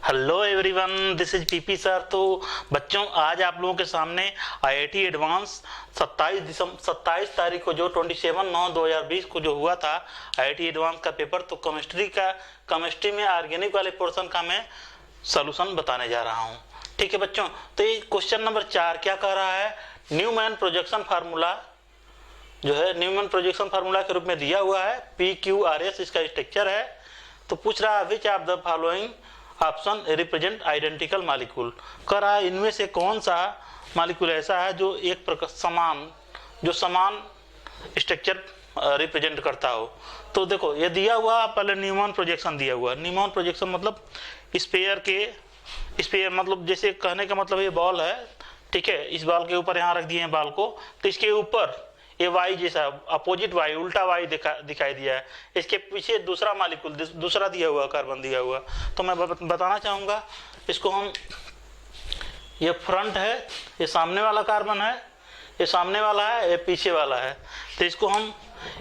Hello everyone, this is PP sir. तो बच्चों, आज आप लोगों के सामने आईआईटी एडवांस 27 तारीख को जो 27/9/2020 को जो हुआ था आईआईटी एडवांस का पेपर, तो केमिस्ट्री में ऑर्गेनिक वाले पोर्शन का मैं सॉल्यूशन बताने जा रहा हूँ। ठीक है बच्चों, तो ये क्वेश्चन नंबर 4 क्या कह रहा है, न्यूमैन प्रोजेक्शन फार्मूला जो है न्यूमैन प्रोजेक्शन फार्मूला के रूप में दिया हुआ है, PQRS इसका स्ट्रक्चर है। तो पूछ रहा है which of the following option represent identical molecule. कह रहा है इनमें से कौन सा मॉलिक्यूल ऐसा है जो एक प्रकार समान स्ट्रक्चर रिप्रेजेंट करता हो। तो देखो ये दिया हुआ, पहले न्यूमैन प्रोजेक्शन दिया हुआ। न्यूमैन प्रोजेक्शन मतलब स्पेयर मतलब जैसे कहने का मतलब ये बॉल है, ठीक है, इस बॉल के ऊपर यहाँ रख दिए हैं बॉल को, तो इसके ऊपर ये वाई जैसा अपोजिट वाई, उल्टा वाई दिखाई दिया है। इसके पीछे दूसरा मॉलिक्यूल दूसरा दिया हुआ, कार्बन दिया हुआ। तो मैं बताना चाहूँगा इसको हम, ये फ्रंट है, ये सामने वाला कार्बन है, ये सामने वाला है, ये पीछे वाला है। तो इसको हम,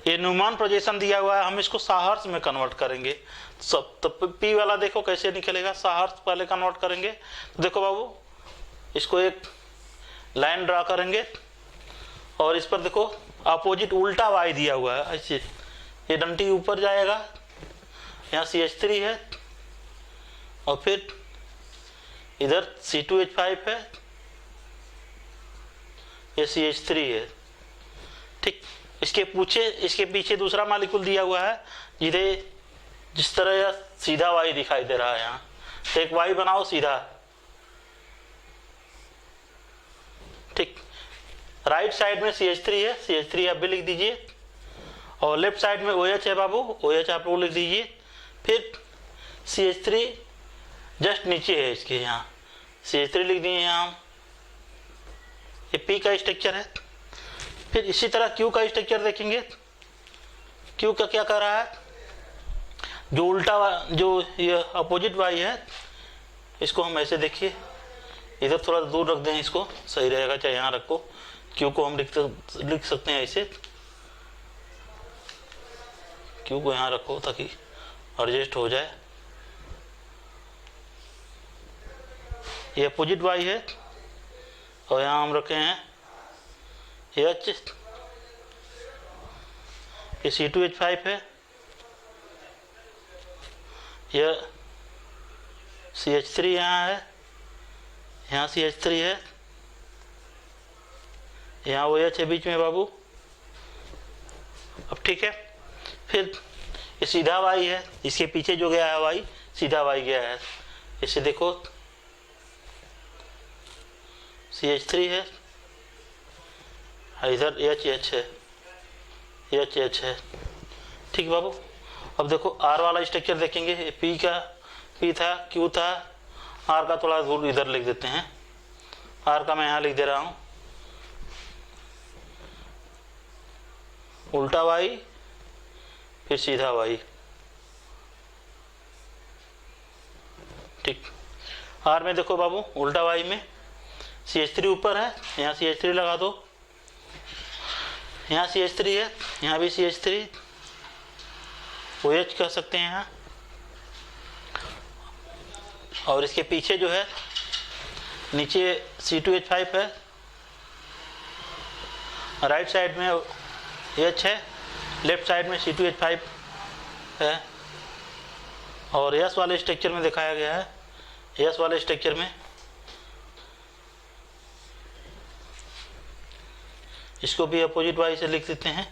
ये न्यूमैन प्रोजेक्शन दिया हुआ है, हम इसको साहर्स में कन्वर्ट करेंगे सब। तो पी वाला देखो कैसे निकलेगा, साहर्स पहले कन्वर्ट करेंगे। तो देखो बाबू, इसको एक लाइन ड्रा करेंगे और इस पर देखो अपोजिट उल्टा वाई दिया हुआ है ऐसे, ये डंटी ऊपर जाएगा, यहाँ CH3 है और फिर इधर C2H5 है, ये CH3 है। ठीक, इसके पीछे दूसरा मॉलिक्यूल दिया हुआ है, जिस तरह यह सीधा वाई दिखाई दे रहा है यहाँ। तो एक वाई बनाओ सीधा, ठीक। राइट साइड में CH3 है, CH3 आप भी लिख दीजिए, और लेफ्ट साइड में OH है बाबू, OH आप लोग लिख दीजिए। फिर CH3 जस्ट नीचे है इसके, यहाँ CH3 लिख दिए यहाँ। ये P का स्ट्रक्चर है। फिर इसी तरह Q का स्ट्रक्चर देखेंगे। Q का क्या कर रहा है, जो उल्टा जो ये अपोजिट वाई है, इसको हम ऐसे देखिए, इधर थोड़ा दूर रख दें, इसको सही रहेगा, चाहे यहाँ रखो। Q को हम लिख सकते हैं ऐसे, Q को यहाँ रखो ताकि एडजस्ट हो जाए। ये अपोजिट वाई है और यहाँ हम रखे हैं H, ये C2H5 है, यह CH3 यहाँ है, यहाँ CH3 है, यहाँ OH है बीच में बाबू। अब ठीक है, फिर ये सीधा वाई है, इसके पीछे जो गया है वाई, सीधा वाई गया है। इसे देखो CH3 है, इधर HH है, HH है। ठीक बाबू, अब देखो R वाला स्ट्रक्चर देखेंगे। P था, Q था, R का थोड़ा दूर इधर लिख देते हैं, R का मैं यहाँ लिख दे रहा हूँ, उल्टा वाई फिर सीधा वाई। ठीक, आर में देखो बाबू, उल्टा वाई में CH3 ऊपर है, यहाँ CH3 लगा दो, यहाँ CH3 है, यहाँ भी CH3, OH कह सकते हैं यहाँ। और इसके पीछे जो है नीचे C2H5 है, राइट साइड में H है, लेफ्ट साइड में C2H5 है। और S वाले स्ट्रक्चर में दिखाया गया है, S वाले स्ट्रक्चर में इसको भी अपोजिट वाई से लिख देते हैं।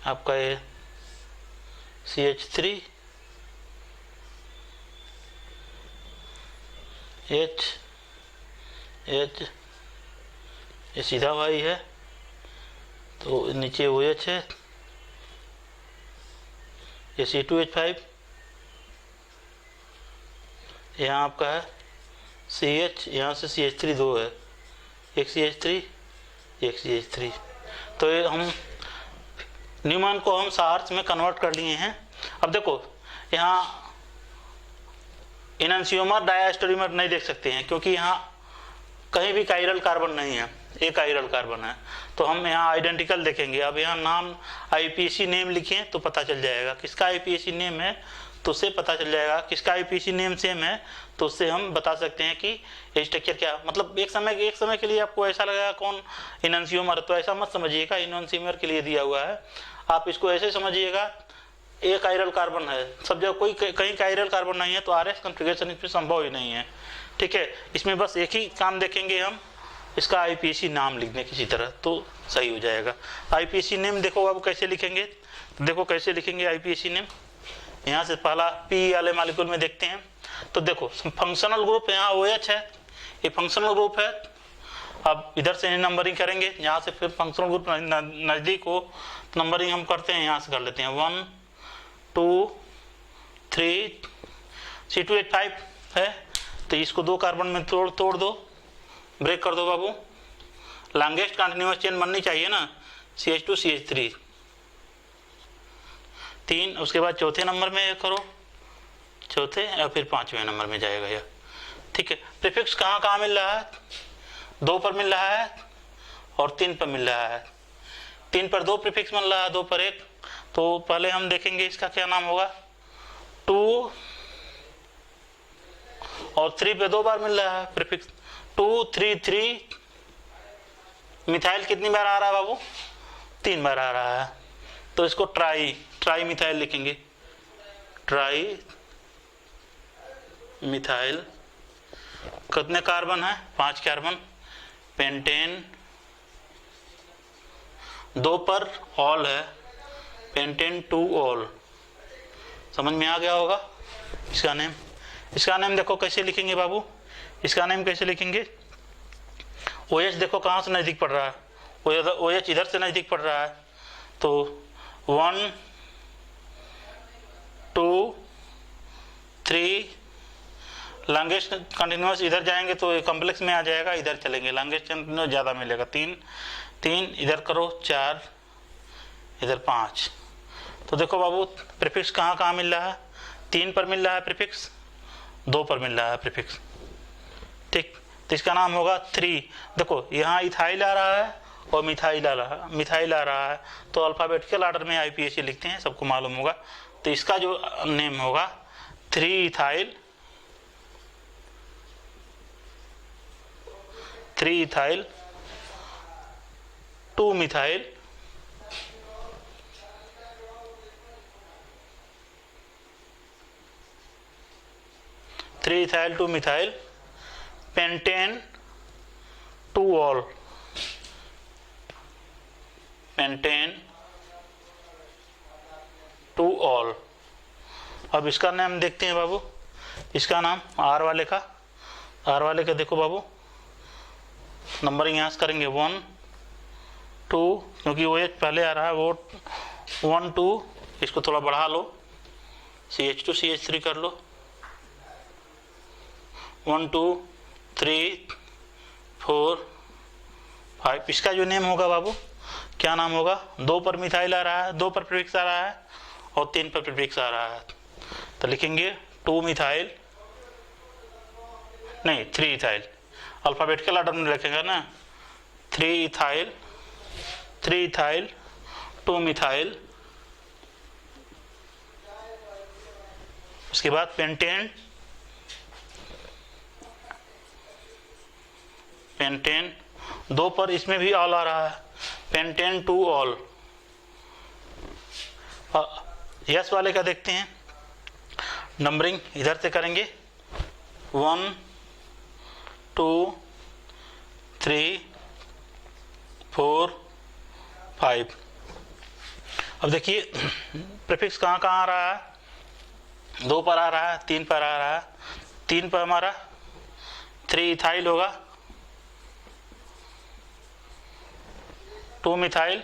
आपका ये CH3 H ये सीधा वाई है, तो नीचे OH है, ये C2H5, यहाँ आपका है CH, यहाँ से CH3 दो है, एक CH3 एक CH3। तो ये हम न्यूमैन को हम साहर्स में कन्वर्ट कर लिए हैं। अब देखो यहाँ इनैंसियोमर डायस्टेरियोमर नहीं देख सकते हैं, क्योंकि यहाँ कहीं भी कायरल कार्बन नहीं है, एक कायरल कार्बन है। तो हम यहाँ आइडेंटिकल देखेंगे। अब यहाँ नाम IPAC नेम लिखें तो पता चल जाएगा किसका IPAC नेम है, तो उससे पता चल जाएगा किसका आईपीसी नेम सेम है, तो उससे हम बता सकते हैं कि स्ट्रक्चर क्या, मतलब एक समय के लिए आपको ऐसा लगेगा कौन इनन्सियोमर, तो ऐसा मत समझिएगा इनन्सियोमर के लिए दिया हुआ है, आप इसको ऐसे समझिएगा एक कायरल कार्बन है, सब जगह कोई कहीं कायरल कार्बन नहीं है तो आरएस कॉन्फ़िगरेशन इसमें संभव ही नहीं है। ठीक है, इसमें बस एक ही काम देखेंगे हम, इसका आईपीसी नाम लिख दें किसी तरह तो सही हो जाएगा। आईपीसी नेम देखो अब कैसे लिखेंगे, देखो कैसे लिखेंगे आईपीसी नेम। यहाँ से पहला पी वाले मॉलिक्यूल में देखते हैं, तो देखो फंक्शनल ग्रुप यहाँ OH है, ये फंक्शनल ग्रुप है। अब इधर से नंबरिंग करेंगे, यहाँ से फिर फंक्शनल ग्रुप नज़दीक हो नंबरिंग हम करते हैं, यहाँ से कर लेते हैं 1 2 3 C2H5 है, तो इसको 2 कार्बन में तोड़ दो, ब्रेक कर दो बाबू, लॉन्गेस्ट कंटिन्यूअस चेन बननी चाहिए ना, CH2 CH3 3, उसके बाद चौथे नंबर में करो, चौथे या फिर 5वें नंबर में जाएगा यह। ठीक है, प्रीफिक्स कहाँ कहाँ मिल रहा है, 2 पर मिल रहा है और 3 पर मिल रहा है। 3 पर 2 प्रीफिक्स मिल रहा है, 2 पर 1, तो पहले हम देखेंगे इसका क्या नाम होगा, 2 और 3 पे 2 बार मिल रहा है प्रीफिक्स, 2 3 3, मिथाइल कितनी बार आ रहा है बाबू, 3 बार आ रहा है, तो इसको ट्राई मिथाइल लिखेंगे, ट्राई मिथाइल। कितने कार्बन है, 5 कार्बन, पेंटेन, 2 पर ऑल है, पेंटेन 2 ऑल, समझ में आ गया होगा। इसका नेम देखो कैसे लिखेंगे बाबू, इसका नेम कैसे लिखेंगे, OH देखो कहाँ से नज़दीक पड़ रहा है, OH इधर से नज़दीक पड़ रहा है, तो 1 2 3, लॉन्गेस्ट कंटिन्यूअस इधर जाएंगे तो कॉम्प्लेक्स में आ जाएगा, इधर चलेंगे लॉन्गेस्ट कंटिन्यूअस ज़्यादा मिलेगा, 3 इधर करो, 4 इधर 5, तो देखो बाबू प्रीफिक्स कहाँ कहाँ मिल रहा है, 3 पर मिल रहा है प्रीफिक्स, 2 पर मिल रहा है प्रीफिक्स। ठीक, तो इसका नाम होगा 3। देखो यहाँ इथाइल आ रहा है और मिथाइल आ रहा है, तो अल्फ़ाबेटिकल ऑर्डर में आईपीएसी लिखते हैं, सबको मालूम होगा, तो इसका जो नेम होगा 3 ethyl 2 methyl 3 ethyl 2 methyl, pentane 2 all, pentane 2 all. अब इसका नाम देखते हैं बाबू, इसका नाम आर वाले का देखो बाबू, नंबरिंग यहाँ से करेंगे 1 2, क्योंकि OH पहले आ रहा है, वो 1 2, इसको थोड़ा बढ़ा लो, CH2 CH3 कर लो, 1 2 3 4 5। इसका जो नेम होगा बाबू क्या नाम होगा, 2 पर मिथाइल आ रहा है, 2 पर प्रीफिक्स आ रहा है और 3 पर प्रीफिक्स आ रहा है, तो लिखेंगे 2 मिथाइल, नहीं 3 इथाइल, अल्फ़ाबेटिकल ऑर्डर में लिखेंगे ना, 3 इथाइल 2 मिथाइल, उसके बाद पेंटेन 2 पर इसमें भी ऑल आ रहा है, पेंटेन 2 ऑल। यस वाले का देखते हैं, नंबरिंग इधर से करेंगे 1 2 3 4 5। अब देखिए प्रीफिक्स कहाँ कहाँ आ रहा है, 2 पर आ रहा है, 3 पर आ रहा है, 3 पर हमारा 3 इथाइल होगा, 2 मिथाइल,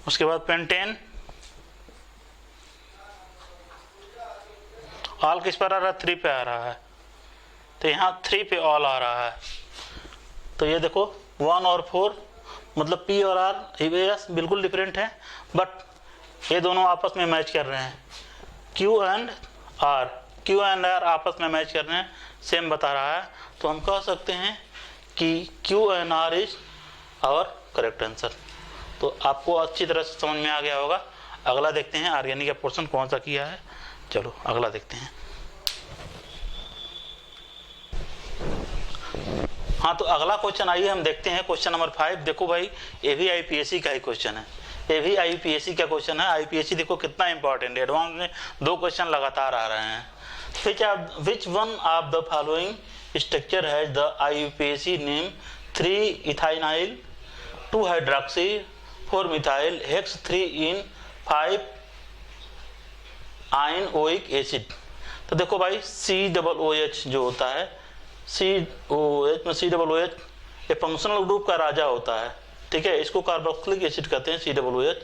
उसके बाद पेंटेन, ऑल किस पर आ रहा है, 3 पे आ रहा है, तो यहाँ 3 पे ऑल आ रहा है, तो ये देखो 1 और 4, मतलब P और R बिल्कुल डिफरेंट है, बट ये दोनों आपस में मैच कर रहे हैं, Q एंड R आपस में मैच कर रहे हैं, सेम बता रहा है, तो हम कह सकते हैं कि Q and R is our correct answer. तो आपको अच्छी तरह से समझ में आ गया होगा। अगला देखते हैं ऑर्गेनिक का पोर्शन कौन सा किया है। चलो अगला देखते हैं। हाँ, तो अगला क्वेश्चन आइए हम देखते हैं, क्वेश्चन नंबर 5। देखो भाई, ये भी आईपीएससी का ही क्वेश्चन है, ये भी आईपीएससी का क्वेश्चन है। आईपीएससी देखो कितना इंपॉर्टेंट है, एडवांस में 2 क्वेश्चन लगातार आ रहे हैं। Which one of the following structure has the IUPAC name 3 ethynyl 2 hydroxy 4 methyl hex 3 en 5 ynoic acid. तो देखो भाई, COOH जो होता है, COOH में COOH ये फंक्शनल ग्रुप का राजा होता है, ठीक है। इसको कार्बोक्सिलिक एसिड कहते हैं, COOH।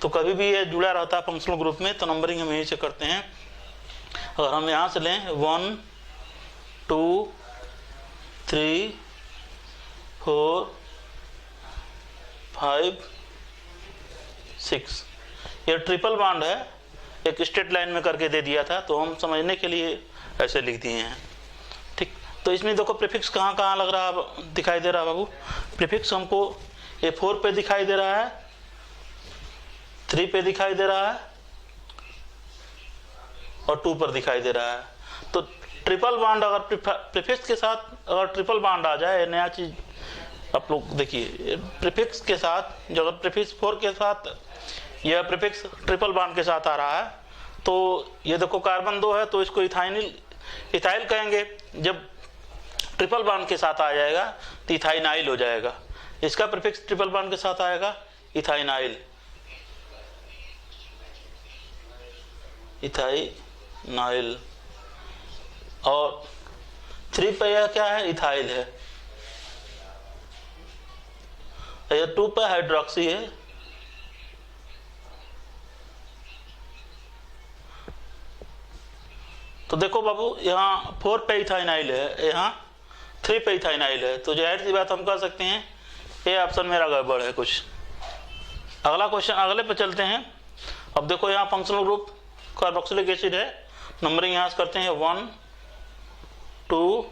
तो कभी भी ये जुड़ा रहता है फंक्शनल ग्रुप में, तो नंबरिंग हम यहीं से करते हैं। अगर हम यहाँ से लें 1 2 3 4 5 6, ये ट्रिपल बॉन्ड है, एक स्ट्रेट लाइन में करके दे दिया था, तो हम समझने के लिए ऐसे लिख दिए हैं, ठीक। तो इसमें देखो प्रीफिक्स कहाँ कहाँ लग रहा है, दिखाई दे रहा है बाबू। प्रीफिक्स हमको ये 4 पे दिखाई दे रहा है, 3 पे दिखाई दे रहा है और 2 पर दिखाई दे रहा है। तो ट्रिपल बॉन्ड अगर प्रीफिक्स के साथ अगर ट्रिपल बॉन्ड आ जाए, नया चीज आप लोग देखिए, प्रीफिक्स के साथ जो अगर प्रीफिक्स 4 के साथ यह प्रीफिक्स ट्रिपल बॉन्ड के साथ आ रहा है, तो ये देखो कार्बन 2 है, तो इसको इथाइल कहेंगे। जब ट्रिपल बॉन्ड के साथ आ जाएगा तो इथाइनाइल हो जाएगा। इसका प्रीफिक्स ट्रिपल बॉन्ड के साथ आएगा इथाइनाइल, इथाइनाइल। और 3 पे यह क्या है, इथाइल है। यह 2 पे हाइड्रोक्सी है, तो देखो बाबू, यहाँ 4 पे इथाइनाइल है, यहाँ 3 पे इथाइनाइल है, तो जाहिर सी बात हम कह सकते हैं ये ऑप्शन मेरा गड़बड़ है कुछ। अगला क्वेश्चन, अगले पे चलते हैं। अब देखो यहाँ फंक्शनल ग्रुप कार्बोक्सिलिक एसिड है, नंबरिंग यहाँ से करते हैं 1 2,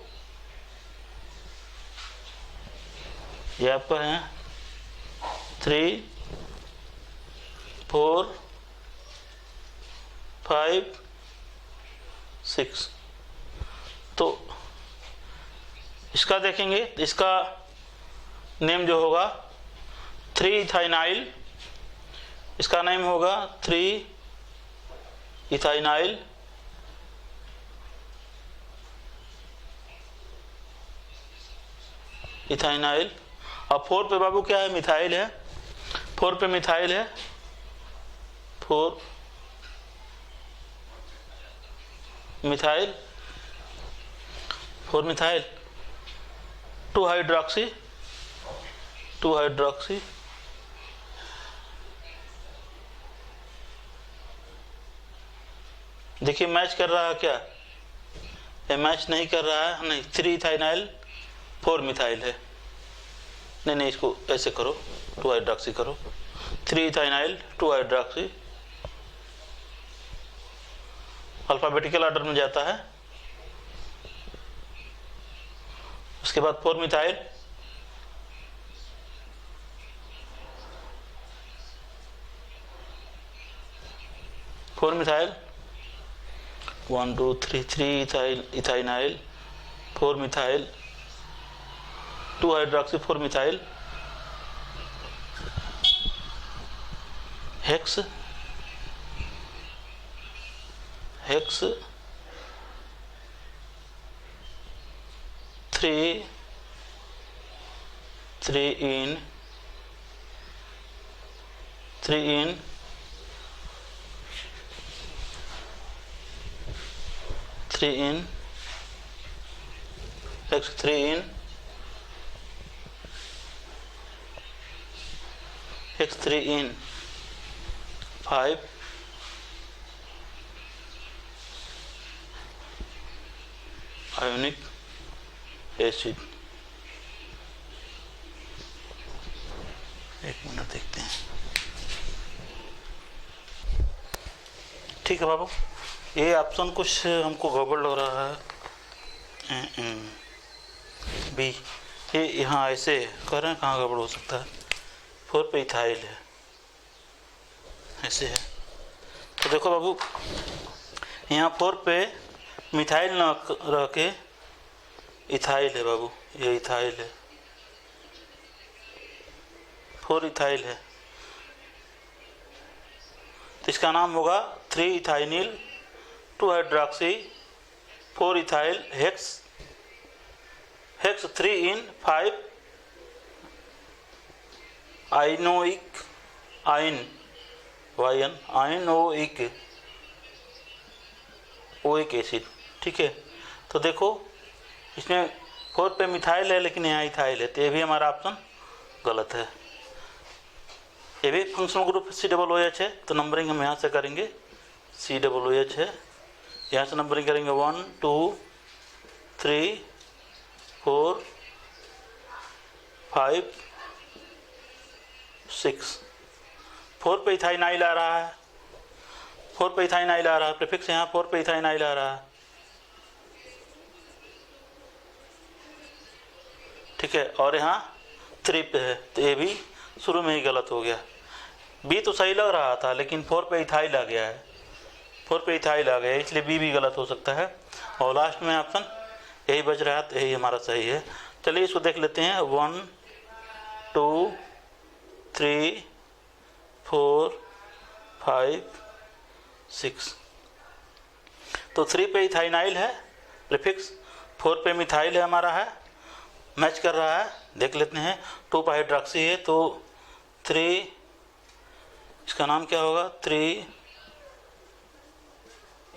यहाँ पर है 3 4 5 6। तो इसका देखेंगे, इसका नेम जो होगा 3 इथाइनाइल, इसका नेम होगा 3 इथाइनाइल, इथाइनाइल। और 4 पे बाबू क्या है, मिथाइल है, 4 पे मिथाइल है, 4 मिथाइल, 4 मिथाइल, 2 हाइड्रोक्सी, 2 हाइड्रोक्सी। देखिए मैच कर रहा है क्या, ये मैच नहीं कर रहा है, नहीं। 3 इथाइनाइल 4 मिथाइल है, नहीं, इसको ऐसे करो, 2 हाइड्रोक्सी करो, 3 इथाइनाइल 2 हाइड्रोक्सी, अल्फाबेटिकल ऑर्डर में जाता है। उसके बाद 4 methyl, four methyl 1 2 3 3 इथाइनाइल 4 methyl 2 hydroxy 4 methyl hex 3 in 5 ionic acid. एक मिनट देखते हैं, ठीक है बाबू। ये ऑप्शन कुछ हमको गड़बड़ लग रहा है, बी। ये यहाँ ऐसे कह रहे हैं, कहाँ गड़बड़ हो सकता है। 4 पे इथाइल है, ऐसे है। तो देखो बाबू, यहाँ 4 पे मिथाइल न रह के इथाइल है बाबू, ये इथाइल है, 4 इथाइल है, तो इसका नाम होगा 3 इथाइनिल 2 hydroxy 4 ethyl hex 3 en 5 आइनोइक oic acid. ठीक है, तो देखो इसमें 4 पे मिथाइल है लेकिन यहाँ इथाइल है, तो ये भी हमारा ऑप्शन गलत है। ये भी फंक्शनल ग्रुप COOH है, तो नंबरिंग हम यहाँ से करेंगे, COOH है, यहाँ से नंबरिंग करेंगे 1 2 3 4 5 6। 4 पे इथाइनाइल आ रहा है, 4 पे इथाइनाइल आ रहा है, प्रीफिक्स यहाँ 4 पे इथाइनाइल आ रहा है। ठीक है, और यहाँ 3 पे है, तो ये भी शुरू में ही गलत हो गया। बी तो सही लग रहा था लेकिन 4 पे इथाइल आ गया है, 4 पे इथाइल आ गया, इसलिए बी भी गलत हो सकता है। और लास्ट में ऑप्शन यही बच रहा है, तो यही हमारा सही है। चलिए इसको देख लेते हैं, 1 2 3 4 5 6। तो 3 पे इथाइनाइल है प्रीफिक्स, 4 पे मिथाइल है हमारा है, मैच कर रहा है। देख लेते हैं, 2 पे हाइड्रोक्सी है, तो 3, इसका नाम क्या होगा, 3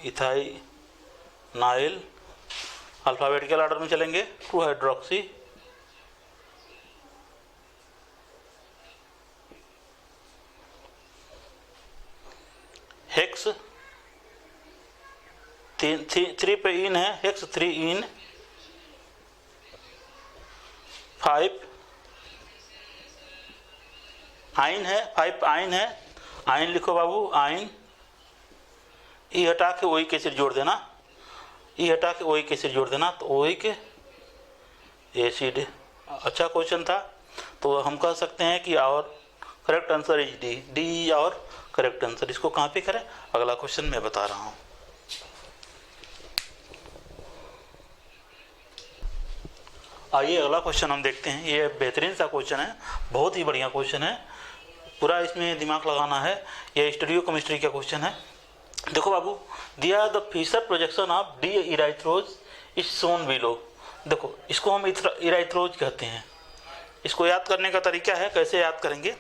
इथाइनाइल, अल्फ़ाबेटिकल ऑर्डर में चलेंगे, 2 हाइड्रोक्सी हेक्स 3 पे इन है, हेक्स 3 इन 5 आइन है, 5 आइन है, आइन लिखो बाबू, आइन, ई हटा के ओइक एसिड जोड़ देना, ई हटा के ओइक एसिड जोड़ देना, तो ओइक एसिड। अच्छा क्वेश्चन था, तो हम कह सकते हैं कि और correct answer is D, D और करेक्ट आंसर। इसको कहाँ पे करें, अगला क्वेश्चन मैं बता रहा हूँ। आइए अगला क्वेश्चन हम देखते हैं। ये बेहतरीन सा क्वेश्चन है, बहुत ही बढ़िया क्वेश्चन है, पूरा इसमें दिमाग लगाना है। ये स्टीरियोकेमिस्ट्री का क्वेश्चन है। देखो बाबू, दिया the Fischer projection of D erythrose is shown below. देखो इसको हम इराइथ्रोज कहते हैं। इसको याद करने का तरीका है, कैसे याद करेंगे,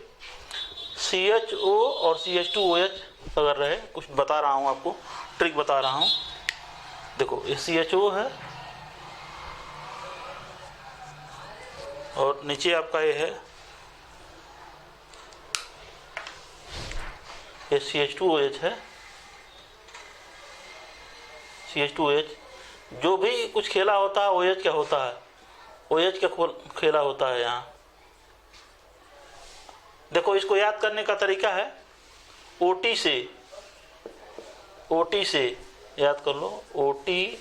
CHO और CH2OH अगर रहे, कुछ बता रहा हूँ आपको, ट्रिक बता रहा हूँ। देखो ये CHO है और नीचे आपका ये है, ये CH2OH है, CH2OH। जो भी कुछ खेला होता है OH क्या होता है, OH क्या खेला होता है यहाँ। देखो इसको याद करने का तरीका है, OT से याद कर लो, OT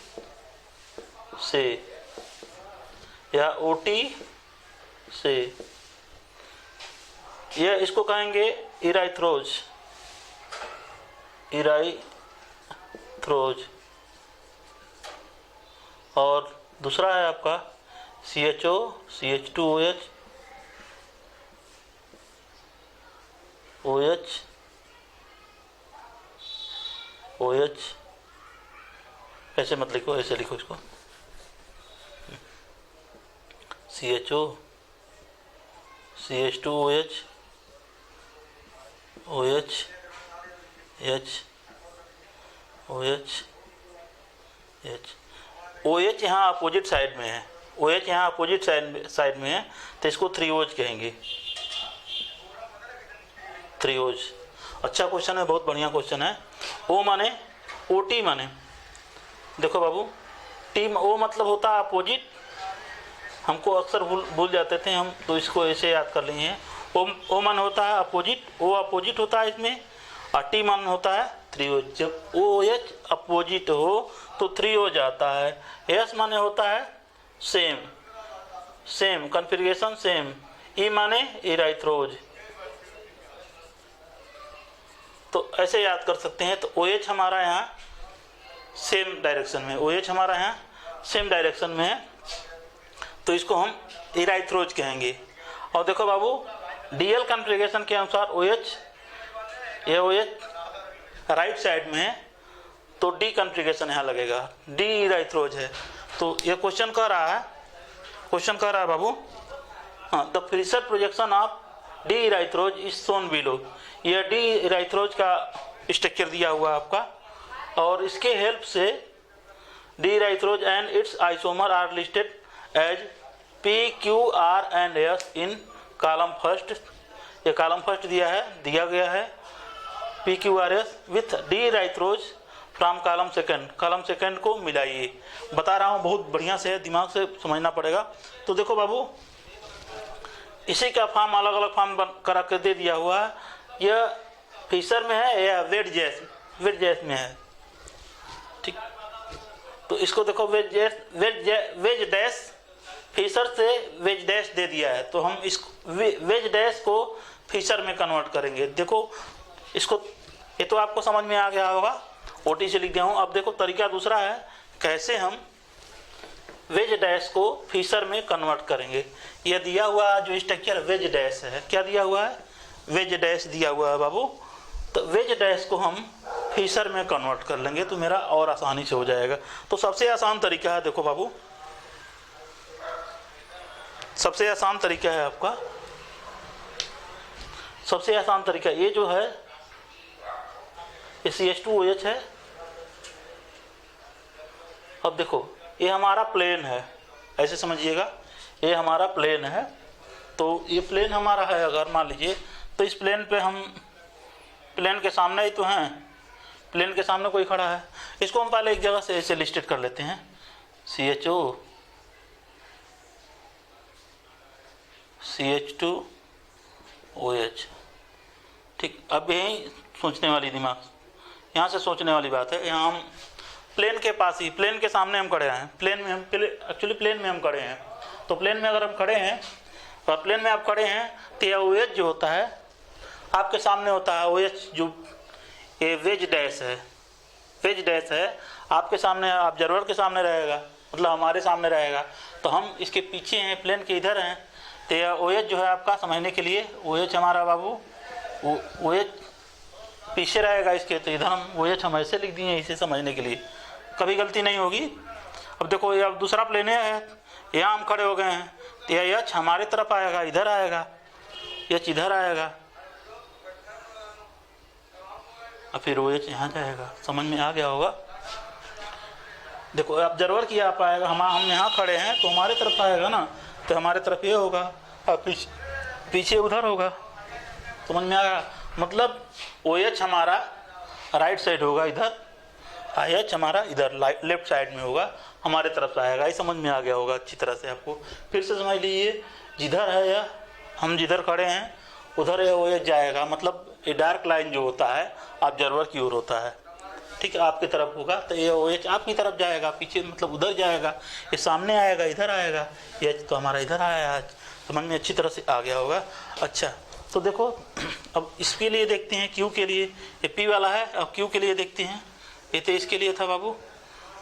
से या OT से, यह इसको कहेंगे इराइथ्रोज, और दूसरा है आपका CHO CH2OH OH। ऐसे मत लिखो, ऐसे लिखो इसको, CHO CH2OH OH यहाँ अपोजिट साइड में है, OH यहाँ अपोजिट साइड में है, तो इसको 3OH कहेंगे, 3OH। अच्छा क्वेश्चन है, बहुत बढ़िया क्वेश्चन है। O माने OT माने, देखो बाबू, O मतलब होता है अपोजिट, हमको अक्सर भूल जाते थे हम, तो इसको ऐसे याद कर लिए हैं। O मान होता है अपोजिट, O अपोजिट होता है इसमें, और T मान होता है 3OH। जब OH अपोजिट हो तो 3OH आता है। S माने होता है सेम कॉन्फ़िगरेशन सेम, E माने इराइथ्रोज, तो ऐसे याद कर सकते हैं। तो OH हमारा यहाँ सेम डायरेक्शन में, OH हमारा यहाँ सेम डायरेक्शन में है, तो इसको हम इराइथ्रोज कहेंगे। और देखो बाबू, DL कॉन्फ़िगरेशन के अनुसार OH, ये OH राइट साइड में है, तो D कॉन्फ़िगरेशन यहाँ लगेगा, D इराइथ्रोज है। तो ये क्वेश्चन कह रहा है बाबू, हाँ, the Fischer projection of D erythrose is shown below. यह D इराइथ्रोज का स्ट्रक्चर दिया हुआ है आपका, और इसके हेल्प से D erythrose and its isomer are listed as P, Q, R and S in column first. ये कॉलम फर्स्ट दिया गया है P, Q, R, S with D erythrose from column second. Column second को मिलाइए, बता रहा हूँ, बहुत बढ़िया से दिमाग से समझना पड़ेगा। तो देखो बाबू, इसी का फॉर्म अलग अलग फॉर्म करा के दे दिया हुआ है। यह फिशर में है या वेज जैस में है, ठीक। तो इसको देखो वेज डैश, फिशर से वेज डैश दे दिया है, तो हम इस वेज डैश को फिशर में कन्वर्ट करेंगे। देखो इसको, ये तो आपको समझ में आ गया होगा, OT से लिख दिया हूँ। अब देखो तरीका दूसरा है, कैसे हम वेज डैश को फिशर में कन्वर्ट करेंगे। यह दिया हुआ जो स्ट्रक्चर वेज डैश है, क्या दिया हुआ है, वेज डैश दिया हुआ है बाबू। तो वेज डैश को हम फिशर में कन्वर्ट कर लेंगे, तो मेरा और आसानी से हो जाएगा। तो सबसे आसान तरीका है, देखो बाबू, सबसे आसान तरीका है आपका, सबसे आसान तरीका ये जो है, ये CH2OH है। अब देखो ये हमारा प्लेन है, ऐसे समझिएगा, ये हमारा प्लेन है। तो ये प्लेन हमारा है, अगर मान लीजिए, तो इस प्लेन पे हम, प्लेन के सामने ही तो हैं, प्लेन के सामने कोई खड़ा है, इसको हम पहले एक जगह से ऐसे लिस्टेड कर लेते हैं, CHO, CH2OH, ठीक। अब यही सोचने वाली दिमाग, यहाँ से सोचने वाली बात है। यहाँ हम प्लेन के पास ही, प्लेन के सामने हम खड़े हैं, प्लेन में हम एक्चुअली प्लेन में हम खड़े हैं। तो प्लेन में अगर हम खड़े हैं, और प्लेन में आप खड़े हैं, तो यह OH जो होता है आपके सामने होता है। OH जो ये वेज डैश है, आपके सामने, ऑब्जर्वर के सामने रहेगा, मतलब हमारे सामने रहेगा। तो हम इसके पीछे हैं, प्लेन के इधर हैं। तो यह OH जो है आपका, समझने के लिए, OH हमारा बाबू, OH पीछे रहेगा इसके, तो इधर हम OH हम ऐसे लिख दिए, इसे समझने के लिए, कभी गलती नहीं होगी। अब देखो ये अब दूसरा प्लेन है, यहाँ हम खड़े हो गए हैं, तो यह H हमारे तरफ आएगा, इधर आएगा, H इधर आएगा, और फिर OH यहाँ जाएगा। समझ में आ गया होगा। देखो ऑब्जर्वर की आप आएगा, हम यहाँ खड़े हैं, तो हमारे तरफ आएगा ना, तो हमारे तरफ ये होगा, और पीछे उधर होगा। समझ में आया, मतलब OH हमारा राइट साइड होगा इधर, IH हमारा इधर लेफ्ट साइड में होगा, हमारे तरफ से आएगा। ये समझ में आ गया होगा अच्छी तरह से आपको। फिर से समझ लीजिए, जिधर है या हम जिधर खड़े हैं उधर ये OH जाएगा, मतलब ये डार्क लाइन जो होता है ऑब्जर्वर की ओर होता है, ठीक है, आपकी तरफ होगा। तो ये OH आपकी तरफ जाएगा, पीछे मतलब उधर जाएगा, ये सामने आएगा, इधर आएगा, ये तो हमारा इधर आया। समझ में अच्छी तरह से आ गया होगा। अच्छा, तो देखो अब इसके लिए देखते हैं, Q के लिए, ये P वाला है, अब Q के लिए देखते हैं। ये तो इसके लिए था बाबू,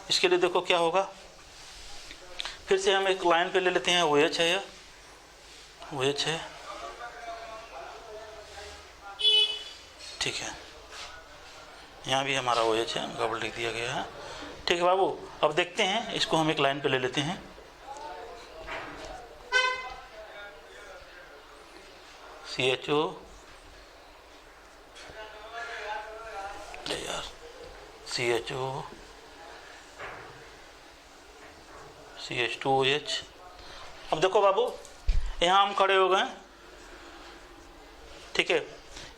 इसके लिए देखो क्या होगा। फिर से हम एक लाइन पे ले लेते हैं, OH है, यह OH है, ठीक है, यहाँ भी हमारा OH है, गड़बड़ लिख दिया गया है, ठीक है बाबू। अब देखते हैं, इसको हम एक लाइन पे ले लेते हैं। CHO, यार CHO, CH2OH। अब देखो बाबू, यहाँ हम खड़े हो गए, ठीक है,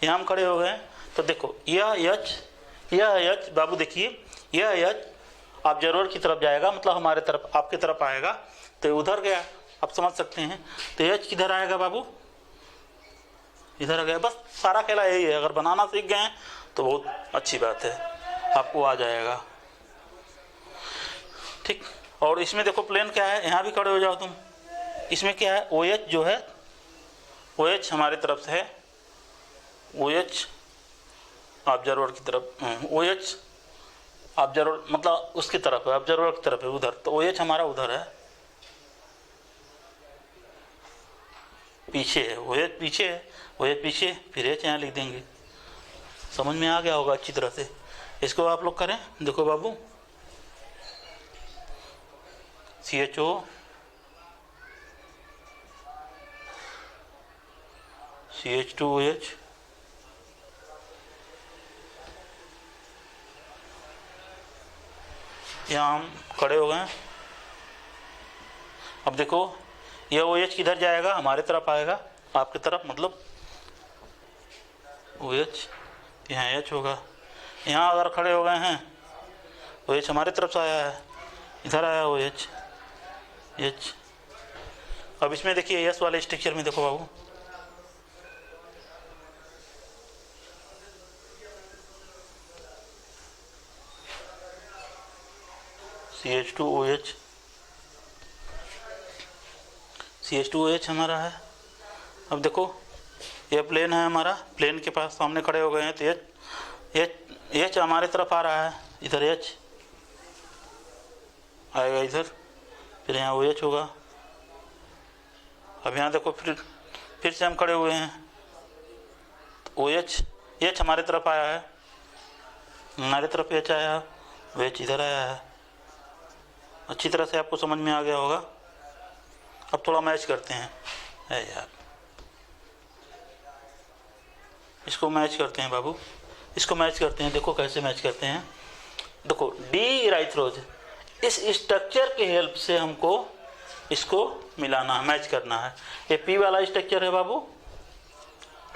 यहाँ हम खड़े हो गए। तो देखो यह H बाबू, देखिए यह H ऑब्जर्वर की तरफ जाएगा, मतलब हमारे तरफ, आपकी तरफ आएगा, तो उधर गया, आप समझ सकते हैं। तो H किधर आएगा बाबू, इधर आ गया। बस सारा खेला यही है, अगर बनाना सीख गए तो बहुत अच्छी बात है, आपको आ जाएगा, ठीक। और इसमें देखो प्लेन क्या है, यहाँ भी खड़े हो जाओ तुम, इसमें क्या है, OH जो है, OH हमारे तरफ से है, OH ऑब्जर्वर की तरफ, OH ऑब्जर्वर मतलब उसकी तरफ है, ऑब्जर्वर की तरफ है उधर, तो OH हमारा उधर है, पीछे है, OH पीछे है, OH पीछे, फिर H यहाँ लिख देंगे। समझ में आ गया होगा अच्छी तरह से। इसको आप लोग करें, देखो बाबू, CHO CH2OH, यहाँ हम खड़े हो गए। अब देखो ये OH किधर जाएगा, हमारे तरफ आएगा, आपकी तरफ, मतलब OH यहाँ H होगा। यहाँ अगर खड़े हो गए हैं, OH हमारे तरफ से आया है, इधर आया OH H। अब इसमें देखिए S वाले स्ट्रक्चर में देखो बाबू, CH2OH, CH2OH हमारा है। अब देखो ये प्लेन है हमारा, प्लेन के पास सामने खड़े हो गए हैं, तो H हमारे तरफ आ रहा है, इधर H आएगा इधर, फिर यहाँ OH होगा। अब यहाँ देखो फिर से हम खड़े हुए हैं, तो H हमारे तरफ आया है, हमारे तरफ H आया, OH इधर आया है। अच्छी तरह से आपको समझ में आ गया होगा। अब थोड़ा मैच करते हैं, है यार, इसको मैच करते हैं बाबू, इसको मैच करते हैं। देखो कैसे मैच करते हैं, देखो डी राइथ्रोज, इस स्ट्रक्चर के हेल्प से हमको इसको मिलाना है, मैच करना है। ये P वाला स्ट्रक्चर है बाबू,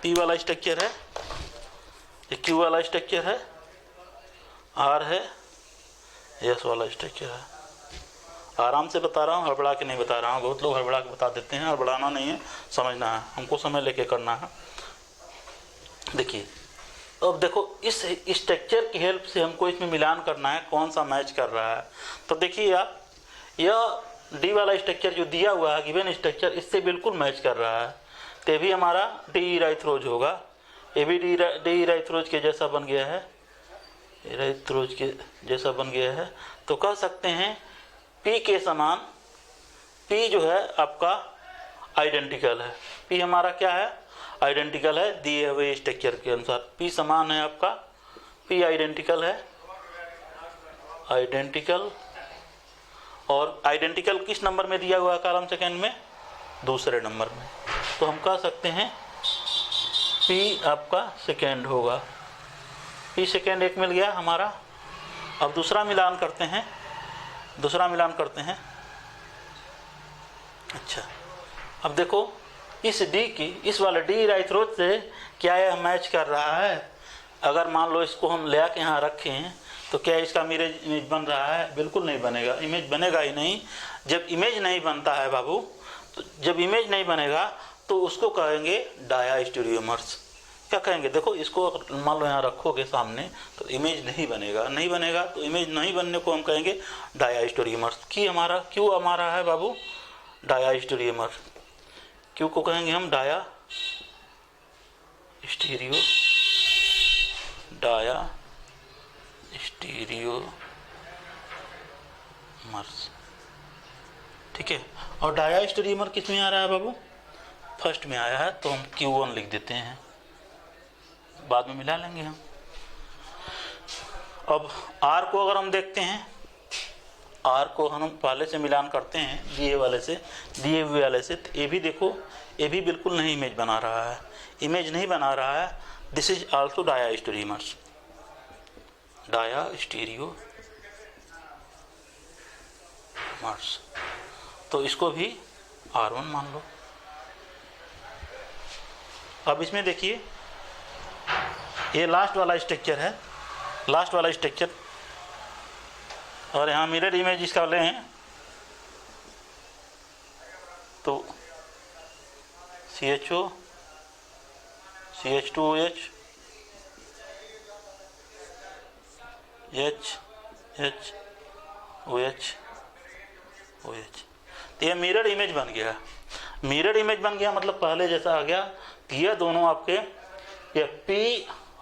P वाला स्ट्रक्चर है, ये Q वाला स्ट्रक्चर है, R है, S वाला स्ट्रक्चर है। आराम से बता रहा हूँ, हड़बड़ा के नहीं बता रहा हूँ। बहुत लोग हड़बड़ा के बता देते हैं, हड़बड़ाना नहीं है, समझना है, हमको समय लेके करना है। देखिए अब देखो इस स्ट्रक्चर की हेल्प से हमको इसमें मिलान करना है, कौन सा मैच कर रहा है। तो देखिए आप, यह डी वाला स्ट्रक्चर जो दिया हुआ है, गिवन स्ट्रक्चर, इससे बिल्कुल मैच कर रहा है, तो भी हमारा डी राइथ्रोज होगा। ये भी डी राइथ्रोज के जैसा बन गया है, राइथ्रोज के जैसा बन गया है। तो कह सकते हैं P के समान, P जो है आपका आइडेंटिकल है। P हमारा क्या है, आइडेंटिकल है, दिए हुए स्ट्रक्चर के अनुसार P समान है आपका, P आइडेंटिकल है, आइडेंटिकल। और आइडेंटिकल किस नंबर में दिया हुआ है कॉलम सेकेंड में, दूसरे नंबर में। तो हम कह सकते हैं P आपका सेकेंड होगा, P सेकेंड एक मिल गया हमारा। अब दूसरा मिलान करते हैं, दूसरा मिलान करते हैं। अच्छा अब देखो इस डी की, इस वाले डी राइथ्रोज से क्या यह मैच कर रहा है। अगर मान लो इसको हम ले आके यहाँ रखें, तो क्या इसका मिरर इमेज बन रहा है, बिल्कुल नहीं बनेगा, इमेज बनेगा ही नहीं। जब इमेज नहीं बनता है बाबू, तो जब इमेज नहीं बनेगा तो उसको कहेंगे डायास्टेरियोमर्स। क्या कहेंगे, देखो इसको मान लो यहाँ रखोगे सामने, तो इमेज नहीं बनेगा, नहीं बनेगा, तो इमेज नहीं बनने को हम कहेंगे डायास्टेरियोमर्स। क्यों हमारा है बाबू डायास्टेरियोमर, क्यों को कहेंगे हम डाया स्टीरियोमर्स, ठीक है। और डायास्टेरियोमर किस में आ रहा है बाबू, फर्स्ट में आया है, तो हम Q1 लिख देते हैं, बाद में मिला लेंगे हम। अब R को अगर हम देखते हैं, R को हम पहले से मिलान करते हैं दिए हुए वाले से, तो ये भी देखो, ये भी बिल्कुल नहीं इमेज बना रहा है, इमेज नहीं बना रहा है। दिस इज आल्सो डायास्टेरियोमर्स, डायास्टेरियोमर्स, तो इसको भी R1 मान लो। अब इसमें देखिए ये लास्ट वाला स्ट्रक्चर है, लास्ट वाला स्ट्रक्चर, और यहाँ मिरर इमेज इसका लें तो CHO CH2OH OH तो ये मिरर इमेज बन गया। मिरर इमेज बन गया मतलब पहले जैसा आ गया कि ये दोनों आपके, ये P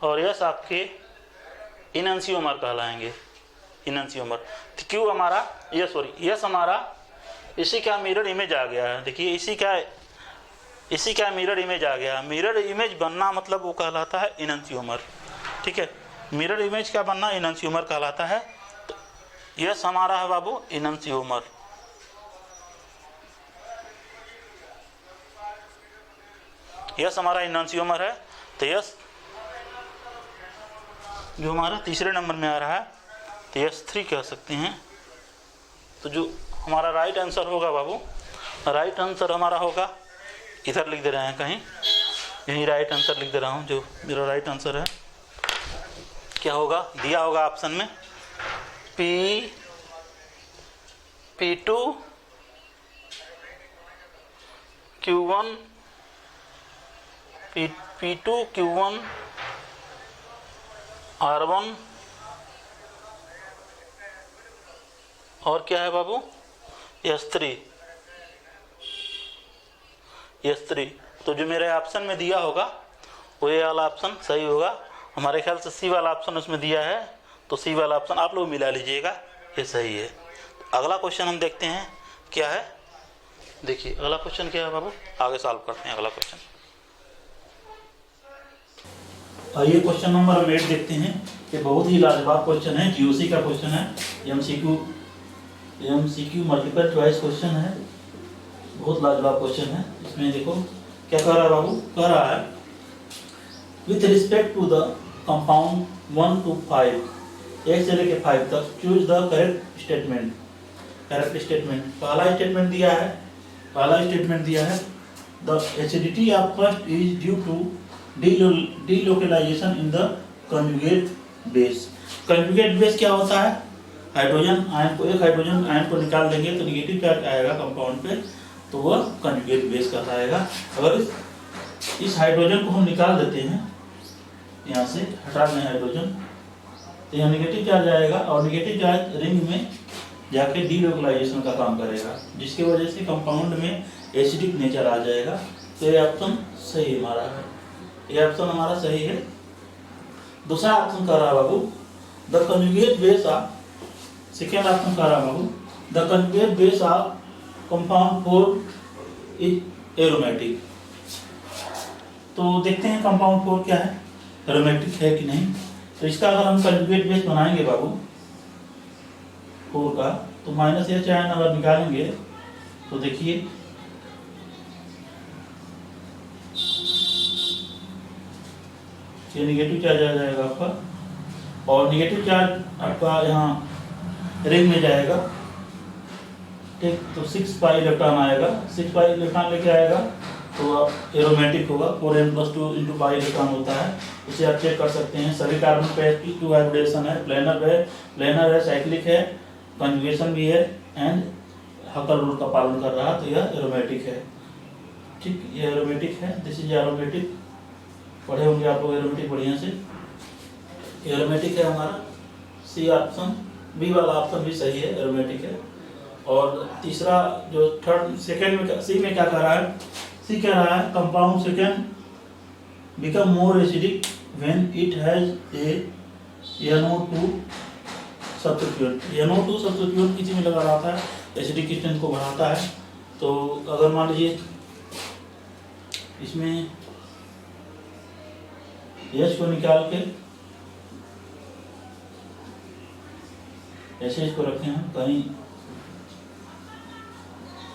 और यस आपके इनएंशियोमर कहलाएंगे, इनएंशियोमर। तो क्यों हमारा यस, सॉरी यस हमारा इसी का मिरर इमेज आ गया है। देखिए इसी का मिरर इमेज आ गया। मिरर इमेज बनना मतलब वो कहलाता है इनएंशियोमर, ठीक है। मिरर इमेज का बनना इनएंशियोमर कहलाता है। तो यस हमारा है बाबू इनएंशियोमर। यस हमारा इनएंशियोमर है। तो यस जो हमारा तीसरे नंबर में आ रहा है, तो यस 3 कह सकते हैं। तो जो हमारा राइट आंसर होगा बाबू, राइट आंसर हमारा होगा, इधर लिख दे रहे हैं कहीं, यही राइट आंसर लिख दे रहा हूँ, जो मेरा राइट आंसर है क्या होगा, दिया होगा ऑप्शन में P2 Q1 P2 Q1 R1 और क्या है बाबू S3। तो जो मेरे ऑप्शन में दिया होगा वो ये वाला ऑप्शन सही होगा। हमारे ख्याल से सी वाला ऑप्शन उसमें दिया है, तो सी वाला ऑप्शन आप लोग मिला लीजिएगा, ये सही है। तो अगला क्वेश्चन हम देखते हैं क्या है। देखिए अगला क्वेश्चन क्या है बाबू, आगे सॉल्व करते हैं अगला क्वेश्चन। आइए क्वेश्चन नंबर 8 देखते हैं। ये बहुत ही लाजवाब क्वेश्चन है, जीओसी का क्वेश्चन है, एमसीक्यू मल्टीपल चॉइस क्वेश्चन है, बहुत लाजवाब क्वेश्चन है। इसमें देखो क्या कह रहा है बाबू, कह रहा है with respect to the compound 1 to 5, 1 से लेकर 5 तक, चूज द करेक्ट स्टेटमेंट। पहला स्टेटमेंट दिया है the acidity of first is due to delocalization in the conjugate base. Conjugate base क्या होता है, हाइड्रोजन आयन को, एक हाइड्रोजन आयन को निकाल देंगे तो निगेटिव चार्ज आएगा कंपाउंड पे, तो वह कंजुगेट बेस कहलाएगा। अगर इस हाइड्रोजन को हम निकाल देते हैं, यहाँ से हटा दें हाइड्रोजन, तो यहाँ निगेटिव चार्ज आएगा और निगेटिव चार्ज रिंग में जाके डीलोकलाइजेशन का काम करेगा, जिसकी वजह से कंपाउंड में एसिडिक नेचर आ जाएगा। तो ये ऑप्शन सही हमारा है, ये ऑप्शन हमारा सही है। दूसरा ऑप्शन कह रहा बाबू the conjugate base of, second option कह रहा बाबू the conjugate base of compound 4 is aromatic. तो देखते हैं कंपाउंड 4 क्या है, एरोमेटिक है कि नहीं। तो इसका अगर हम कंजुगेट बेस बनाएंगे बाबू 4 का, तो माइनस एच आयन अगर निकालेंगे तो देखिए ये निगेटिव चार्ज आ जाएगा आपका, और निगेटिव चार्ज आपका यहाँ रिंग में जाएगा, ठीक। तो 6 पाई इलेक्ट्रॉन आएगा, 6 पाई इलेक्ट्रॉन लेके आएगा तो आप एरोमेटिक होगा। 4n+2 × पाई इलेक्ट्रॉन होता है, उसे आप चेक कर सकते हैं। सभी कार्बन पे sp2 हाइब्रिडेशन है, प्लेनर है, साइक्लिक है, कंजुगेशन भी है एंड हकल रूल का पालन कर रहा है, तो यह एरोमेटिक है, ठीक। ये एरोमेटिक है, दिस इज एरोमेटिक, पढ़े होंगे आप लोग एरोमेटिक बढ़िया से। एरोमेटिक है हमारा सी ऑप्शन, बी वाला ऑप्शन भी सही है, एरोमेटिक है। और तीसरा जो सेकेंड में सी में क्या कर रहा है, सी कह रहा है compound second become more acidic when it has a NO2 substituent. NO2 substituent किसी में लगा रहता है, एसिडिक स्ट्रेंथ को बढ़ाता है। तो अगर मान लीजिए इसमें H को निकाल के ऐसे इसको रखें हम कहीं,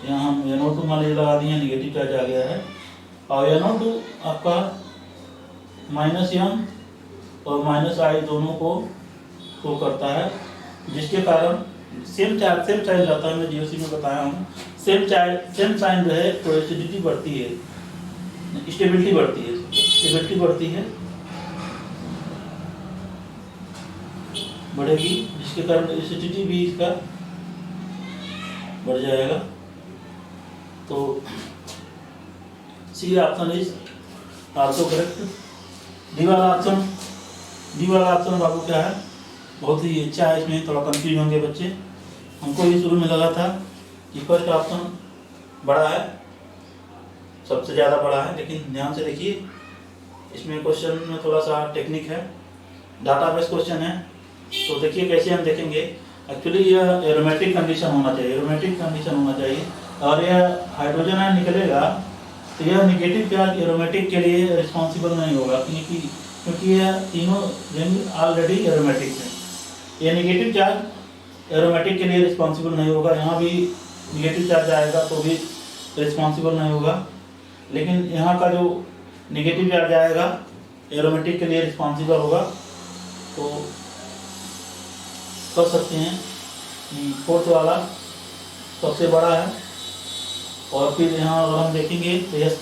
यहाँ हम NO2 मान लीजिए लगा दिए, निगेटिव चार्ज आ गया है, और NO2 आपका -m और -I दोनों को शो करता है, जिसके कारण सेम साइन रहता है। मैं जीओसी में बताया हूँ, सेम साइन जो है तो एसिडिटी बढ़ती है, स्टेबिलिटी बढ़ती है, बढ़ेगी, जिसके कारण एसिडिटी भी इसका बढ़ जाएगा। तो C option is also correct. D वाला ऑप्शन बाबू क्या है, बहुत ही अच्छा है, इसमें थोड़ा कंफ्यूज होंगे बच्चे। हमको ये शुरू में लगा था कि फर्स्ट ऑप्शन बड़ा है, सबसे ज़्यादा बड़ा है, लेकिन ध्यान से देखिए इसमें क्वेश्चन में थोड़ा सा टेक्निक है, डाटाबेस क्वेश्चन है। तो देखिए कैसे हम देखेंगे। एक्चुअली यह एरोमेटिक कंडीशन होना चाहिए, एरोमेटिक कंडीशन होना चाहिए। और यह हाइड्रोजन आयन निकलेगा तो यह निगेटिव चार्ज एरोमेटिक के लिए रिस्पॉन्सिबल नहीं होगा, क्योंकि यह तीनों रिंग ऑलरेडी एरोमेटिक है। ये निगेटिव चार्ज एरोमेटिक के लिए रिस्पॉन्सिबल नहीं होगा। यहाँ भी निगेटिव चार्ज आएगा तो भी रिस्पॉन्सिबल नहीं होगा, लेकिन यहाँ का जो निगेटिव चार्ज आएगा एरोमेटिक के लिए रिस्पॉन्सिबल होगा। तो कर सकते हैं कि फोर्थ वाला सबसे बड़ा है। और फिर यहाँ अगर हम देखेंगे तो एस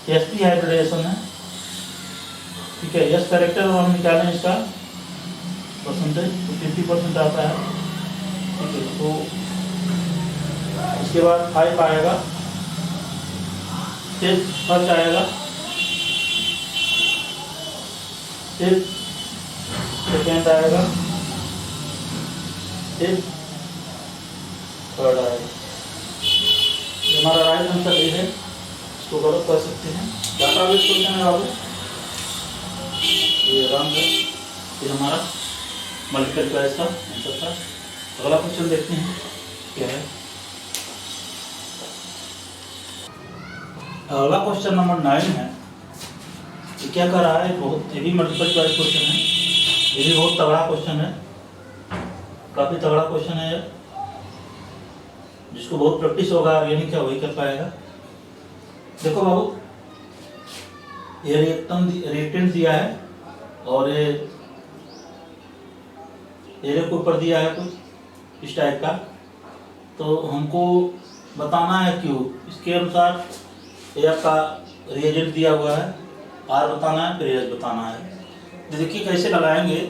पी हाइब्रिडाइजेशन है, ठीक है। एस कैरेक्टर और हम निकालें इसका परसेंटेज तो 50% आता है, ठीक है। तो उसके बाद 5 आएगा, फिर फर्स्ट आएगा, फिर सेकेंड आएगा, फिर थर्ड आएगा। ये हमारा राइट आंसर ये है, इसको गलत कर सकते हैं। डाटाबेस क्वेश्चन है बाबू, ये रंग है, ये हमारा मल्टीपल चॉइस का आंसर था। अगला क्वेश्चन देखते हैं क्या है। अगला क्वेश्चन नंबर 9 है। ये क्या कर रहा है, बहुत ये भी मल्टीपल चॉइस क्वेश्चन है। ये भी बहुत तगड़ा क्वेश्चन है, काफी तगड़ा क्वेश्चन है। जिसको बहुत प्रैक्टिस होगा ये नहीं क्या वही कर पाएगा। देखो बाबू, ये रिएक्टेंट दिया है और ये एरिया के ऊपर दिया है कुछ इस टाइप का। तो हमको बताना है क्यों, इसके अनुसार ये आपका रिएजेंट दिया हुआ है, आर बताना है, फिर एस बताना है। तो देखिए कैसे लगाएंगे।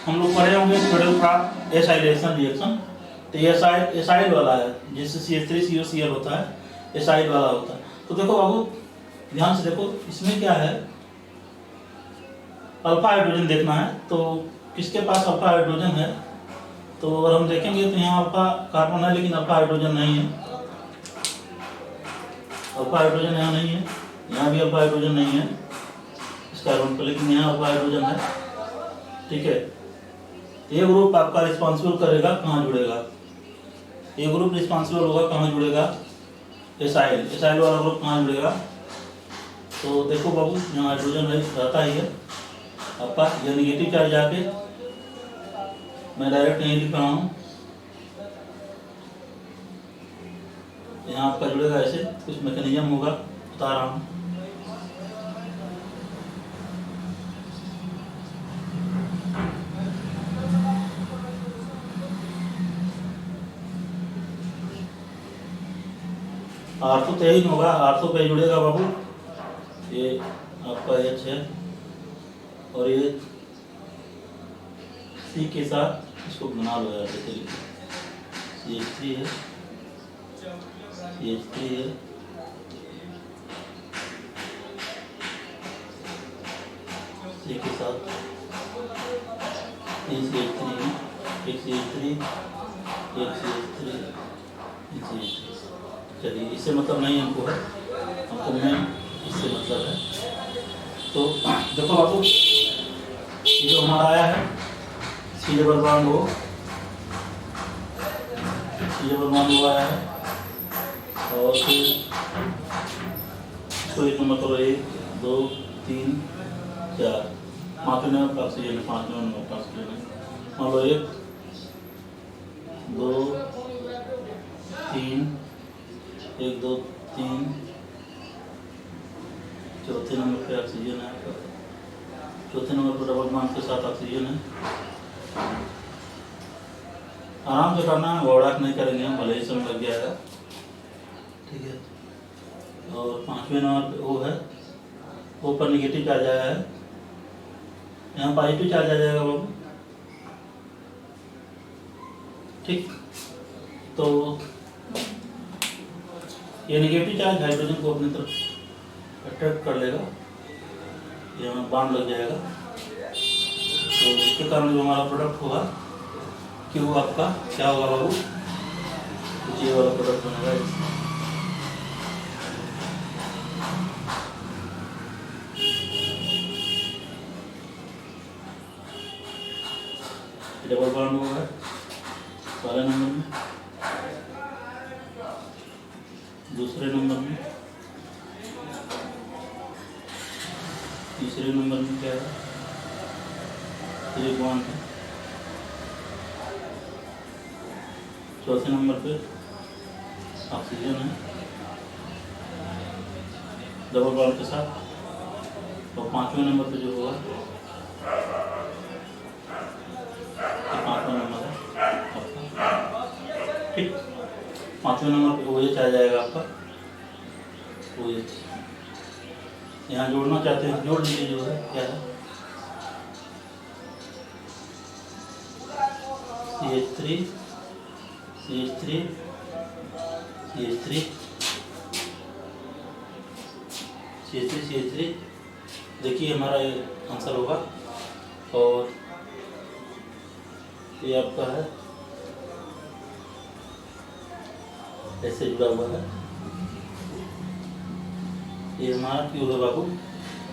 हम लोग पढ़े होंगे थोड़े प्राप्त एसाइलेशन रिएक्शन। तो ये एसाइल वाला है, जैसे CH3COCl होता है, एसाइल वाला होता है। तो देखो बाबू ध्यान से देखो, इसमें क्या है, अल्फा हाइड्रोजन देखना है। तो किसके पास अल्फा हाइड्रोजन है, तो अगर हम देखेंगे तो यहाँ अल्फा कार्बन है, लेकिन अल्फा हाइड्रोजन नहीं है। अल्फा हाइड्रोजन यहाँ नहीं है, यहाँ भी अल्फा हाइड्रोजन नहीं है इस कार्बन पर, लेकिन यहाँ अल्फा हाइड्रोजन है, ठीक है। ये ग्रुप आपका रिस्पॉन्सिबल करेगा कहाँ जुड़ेगा, ये ग्रुप रिस्पॉन्सिबल होगा कहाँ जुड़ेगा, एसाइल वाला ग्रुप कहाँ जुड़ेगा। तो देखो बाबू यहाँ हाइड्रोजन रहता ही है आपका, यह निगेटिव चार्ज जाके मैं डायरेक्ट नहीं लिख रहा हूँ, यहाँ आपका जुड़ेगा ऐसे, कुछ मैकेनिज्म होगा बता रहा हूँ। आर्थो तो यही होगा, आर्थो पे जुड़ेगा बाबू, ये आपका H है और ये C के साथ इसको बना लो यार, चलिए CH3 है, CH3 है, C के साथ CH3 है, एक CH3, एक CH3, एक CH3। चलिए इससे मतलब नहीं हमको है, हमको मेन इससे मतलब है। तो देखो बाबू ये जो हमारा आया है C डबल बॉन्ड हो, C डबल बॉन्ड हो आया है। और फिर इसको एक नंबर करो, 1 2 3 4, 5 नंबर का ऑक्सीजन है, 5 नंबर का ऑक्सीजन है। मान लो 1 2 3, 1 2 3, चौथे नंबर पे ऑक्सीजन है, चौथे नंबर पर डबल बॉन्ड के साथ ऑक्सीजन है। आराम से करना है, घबराहट नहीं करेंगे हम, भले ही समय लग जाएगा, ठीक है। और 5वें नंबर पे वो है, वो पर निगेटिव चार्ज आया है, यहाँ पॉजिटिव चार्ज आ जाएगा बाबू, ठीक। तो ये निगेटिव चार्ज हाइड्रोजन को अपनी तरफ अट्रैक्ट कर लेगा, यहाँ बांड लग जाएगा। तो इसके कारण जो हमारा प्रोडक्ट होगा कि वो आपका क्या होगा बाबू, ये वाला प्रोडक्ट बनेगा। डबल बॉन्ड होगा पहले नंबर में, दूसरे नंबर में, तीसरे नंबर में क्या है, 3 बॉन्ड है, चौथे नंबर पे ऑक्सीजन है डबल बॉन्ड के साथ, और 5वें नंबर पे जो होगा, 5वां नंबर है आपका, ठीक। 5वें नंबर पे OH आ जाएगा आपका, OH यहाँ जोड़ना चाहते हैं जोड़ लीजिए, जो है क्या है CH3 CH3 CH3 CH3 CH3, देखिए हमारा ये आंसर होगा। और ये आपका है ऐसे जुड़ा हुआ है, ये हमारा क्यू है बाबू,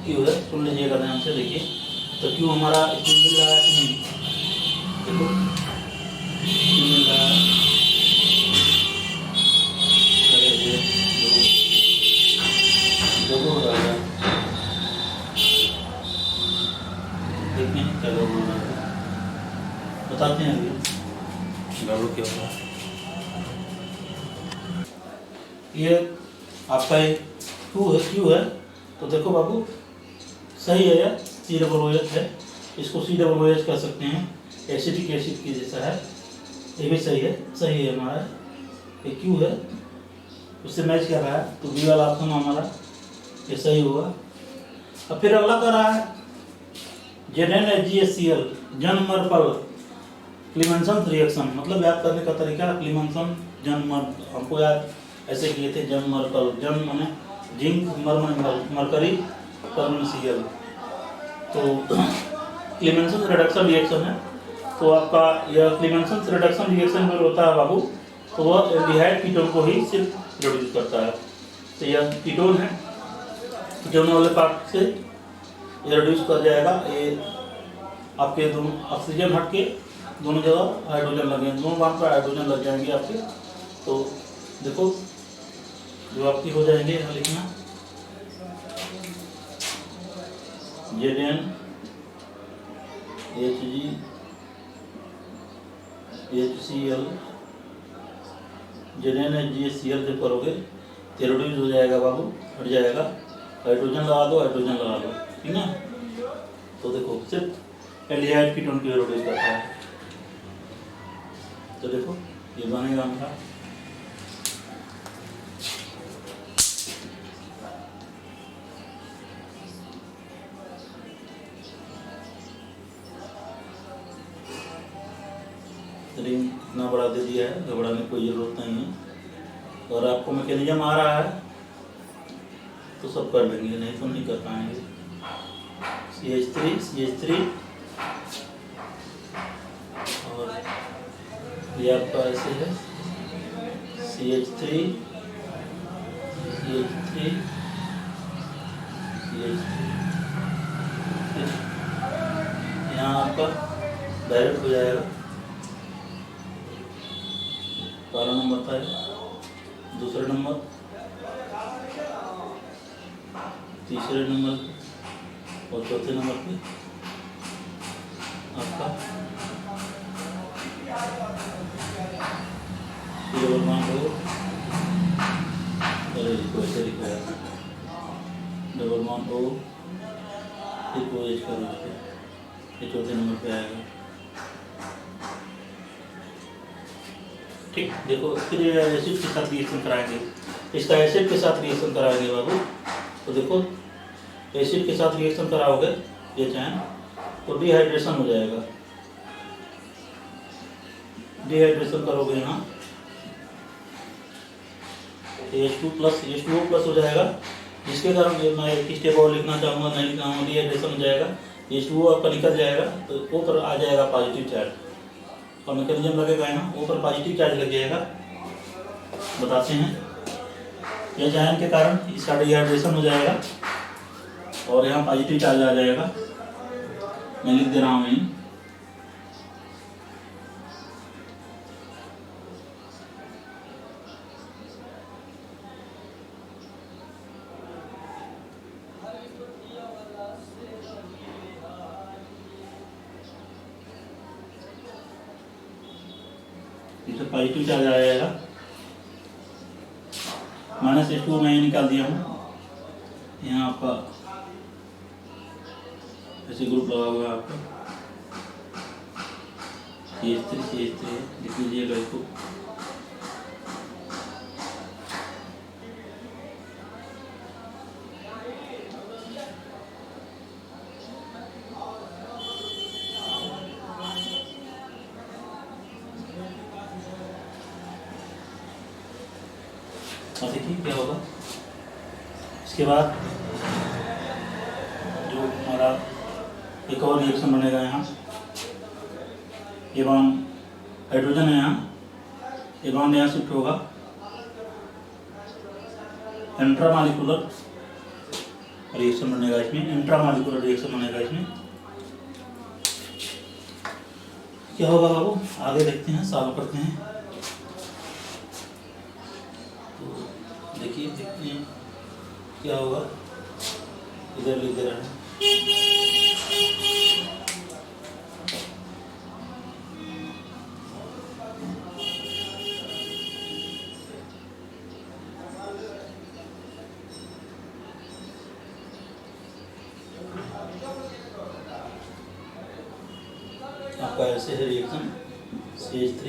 क्यू है, सुन लीजिएगा ध्यान से, देखिए तो क्यू हमारा इसमें मिल रहा है कि नहीं, देखो क्यू मिल रहा है, हो रहा है, देखते हैं क्या गड़बड़ हो रहा है, बताते हैं अभी गड़बड़ क्या हो रहा है। ये आपका एक क्यू है, तो देखो बाबू सही है, यार COOH है, इसको COOH कह सकते हैं, एसिटिक एसिड की जैसा है, ये भी सही है हमारा, ये क्यू है, उससे मैच कर रहा है, तो बी वाला ऑप्शन हमारा ये सही होगा। अब फिर अगला कर रहा है ZnHgCl जन-मर्पल क्लीमेंसन रिएक्शन, मतलब याद करने का तरीका, क्लीमेंसन जन-मर्पल हमको याद ऐसे किए थे, जन-मर्पल, जन माने जिंक, मरकरी, कार्बन Cl, तो क्लीमेंसन रिडक्शन रिएक्शन है। तो आपका यह क्लीमेंसन रिडक्शन रिएक्शन में होता है बाबू, तो वह एल्डिहाइड कीटोन को ही सिर्फ प्रोड्यूस करता है, तो यह कीटोन है, कीटोन वाले पार्ट से ये रिड्यूस कर जाएगा, ये आपके दोनों ऑक्सीजन हट के दोनों जगह हाइड्रोजन लगेंगे, दोनों बार पर हाइड्रोजन लग जाएंगे आपके, तो देखो जो आपकी हो जाएंगे, यहाँ लिखना ZnHgCl जब करोगे तो रिड्यूस हो जाएगा बाबू, हट जाएगा, हाइड्रोजन लगा दो, हाइड्रोजन लगा दो, ठीक है। तो देखो सिर्फ एल्डिहाइड कीटोन को रिड्यूस करता है, तो देखो ये बनेगा हमारा रिंग, इतना बड़ा दे दिया है, घबराने की कोई ज़रूरत नहीं है, और आपको मैकेनिज्म आ रहा है तो सब कर लेंगे, नहीं तो नहीं कर पाएंगे। CH3 और ये आपका ऐसे है CH3 यहाँ आपका डायरेक्ट हो जाएगा, पहला नंबर था, दूसरे नंबर, तीसरे नंबर और चौथे नंबर पे आपका डबल बॉन्ड हो, इसको ऐसे लिखा है डबल बॉन्ड हो, एक OH का रूप है, ये चौथे नंबर पे आएगा, ठीक। देखो फिर एसिड के साथ रिएक्शन कराएंगे, इसका एसिड के साथ रिएक्शन कराएंगे बाबू, तो देखो एसिड के साथ रिएक्शन कराओगे ये चैन, तो डिहाइड्रेशन हो जाएगा, डिहाइड्रेशन करोगे यहाँ H2O+ हो जाएगा, जिसके कारण मैं एक स्टेप और लिखना चाहूँगा, नहीं लिखना हूँ, डिहाइड्रेशन हो जाएगा, H2O आपका निकल जाएगा, तो ऊपर आ जाएगा पॉजिटिव चार्ज, और मैकेनिज्म लगेगा यहाँ, ऊपर पॉजिटिव चार्ज लग जाएगा, बताते हैं, यह चैन के कारण इसका डिहाइड्रेशन हो जाएगा, और यहाँ पॉजिटिव चार्ज आ जाएगा, मैं लिख दे रहा हूँ यहीं इसे पॉजिटिव चार्ज आ जाएगा। -H2 मैं निकाल दिया हूँ। यहाँ आपका ऐसे ग्रुप लगा हुआ है आपका CH3 लिख लीजिएगा इसको। देखिए क्या होगा। इसके बाद जो हमारा एक और रिएक्शन बनेगा, यहाँ ये बॉन्ड हाइड्रोजन है, यहाँ ये बॉन्ड यहाँ शिफ्ट होगा, इंट्रामॉलिक्यूलर रिएक्शन बनेगा इसमें, इंट्रामॉलिक्यूलर रिएक्शन बनेगा इसमें। क्या होगा बाबू, आगे देखते हैं, सॉल्व करते हैं। देखिए देखते हैं क्या होगा। इधर लिख दे रहा है। आपका ऐसे है रिएक्शन CH3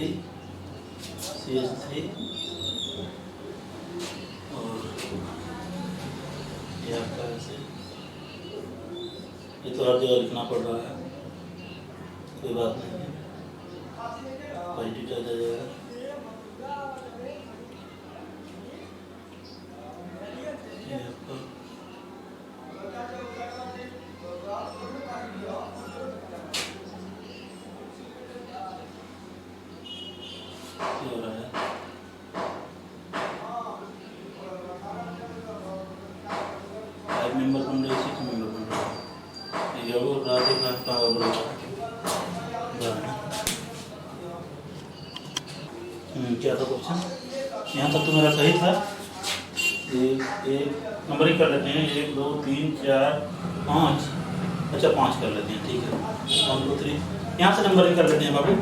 और ये आपका ऐसे, ये तो हर जगह लिखना पड़ रहा है, कोई बात नहीं है, पॉजिटिव चार्ज आ जाएगा। ये आपका हो रहा है। मेंबर बन रहे, 6 मेंबर बन रहे, ये और राधे का क्या था क्वेश्चन, यहाँ तक तो मेरा सही था। एक नंबरिंग कर लेते हैं, 1 2 3 4 5, अच्छा 5 कर लेते हैं, ठीक है। 1 2 3 यहाँ से नंबरिंग कर लेते हैं बाबू,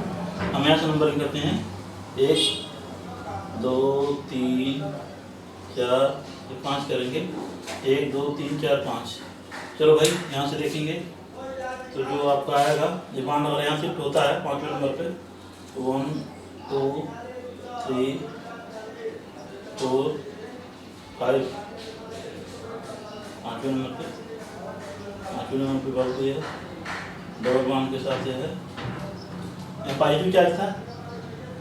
हम यहाँ से नंबरिंग करते हैं, 1 2 3 4 5 करेंगे, 1 2 3 4 5। चलो भाई यहाँ से देखेंगे तो जो आपका आएगा, ये बॉन्ड अगर यहाँ शिफ्ट होता है 5वें नंबर पे, 1 2 3 4 5, 5वें नंबर पे, 5वें नंबर पे बाबू ये डबल बॉन्ड के साथ ये है, यहाँ पॉजिटिव चार्ज था,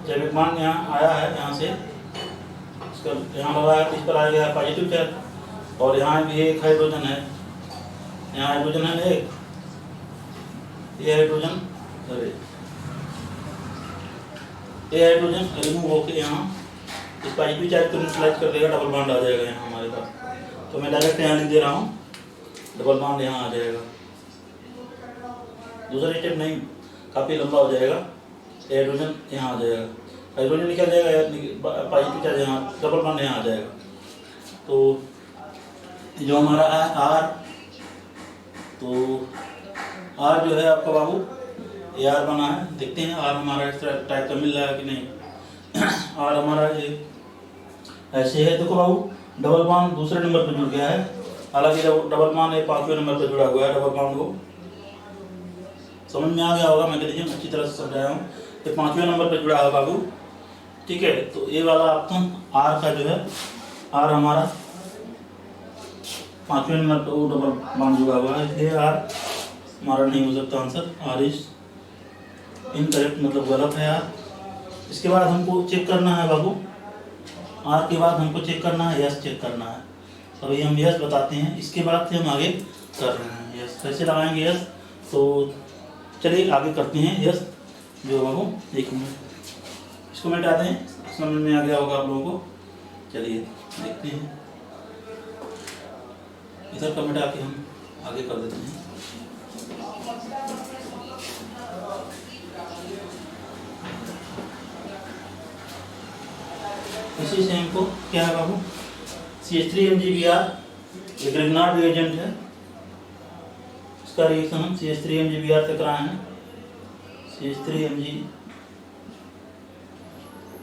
जब एक बॉन्ड यहाँ आया है, यहाँ से इसका यहाँ लगाया तो इस पर आ गया पॉजिटिव चार्ज, और यहाँ भी एक हाइड्रोजन है, यहाँ हाइड्रोजन है एक, ये हाइड्रोजन, अरे ये हाइड्रोजन रिमूव होकर यहाँ इस पॉजिटिव चार्ज को न्यूट्रलाइज कर देगा, डबल बॉन्ड आ जाएगा यहाँ हमारे पास। तो मैं डायरेक्ट यहाँ लिख दे रहा हूँ, डबल बॉन्ड यहाँ आ जाएगा, दूसरा स्टेप नहीं, काफ़ी लंबा हो जाएगा। हाइड्रोजन यहाँ आ जाएगा, हाइड्रोजन निकल जाएगा, पॉजिटिव चार्ज यहाँ, डबल बॉन्ड यहाँ आ जाएगा। तो जो हमारा है आर, तो आर जो है आपका बाबू ये आर बना है, देखते हैं आर हमारा इस टाइप का मिल रहा है कि नहीं। आर हमारा ये ऐसे है, देखो बाबू डबल बॉन्ड दूसरे नंबर पर जुड़ गया है, हालांकि डबल बॉन्ड ये 5वें नंबर पर जुड़ा हुआ है। डबल बॉन्ड को समझ में आ गया होगा, मैं देखिए अच्छी तरह से समझाया हूँ, ये 5वें नंबर पर जुड़ा है बाबू, ठीक है। तो ये वाला ऑप्शन आर का जो है, आर हमारा 5वें नंबर पर वो डबल बॉन्ड जुड़ा हुआ है, इसलिए आर हमारा नहीं हो सकता आंसर, आर इज इनकरेक्ट, मतलब गलत है यार। इसके बाद हमको चेक करना है बाबू, आर के बाद हमको चेक करना है, यस चेक करना है। अभी हम यस बताते हैं, इसके बाद से हम आगे कर रहे हैं। यस कैसे लगाएंगे यस, तो चलिए आगे करते हैं यस। जो बाबू एक मिनट इसको मिटा दें, समझ में आ गया होगा आप लोगों को। चलिए देखते हैं, इधर का मिटा के हम आगे कर देते हैं। इसी से हमको क्या है बाबू, CH3MgBr एक ग्रिग्नार्ड रिएजेंट है, इसका रिएक्शन हम CH3MgBr से कराए हैं। CH3Mg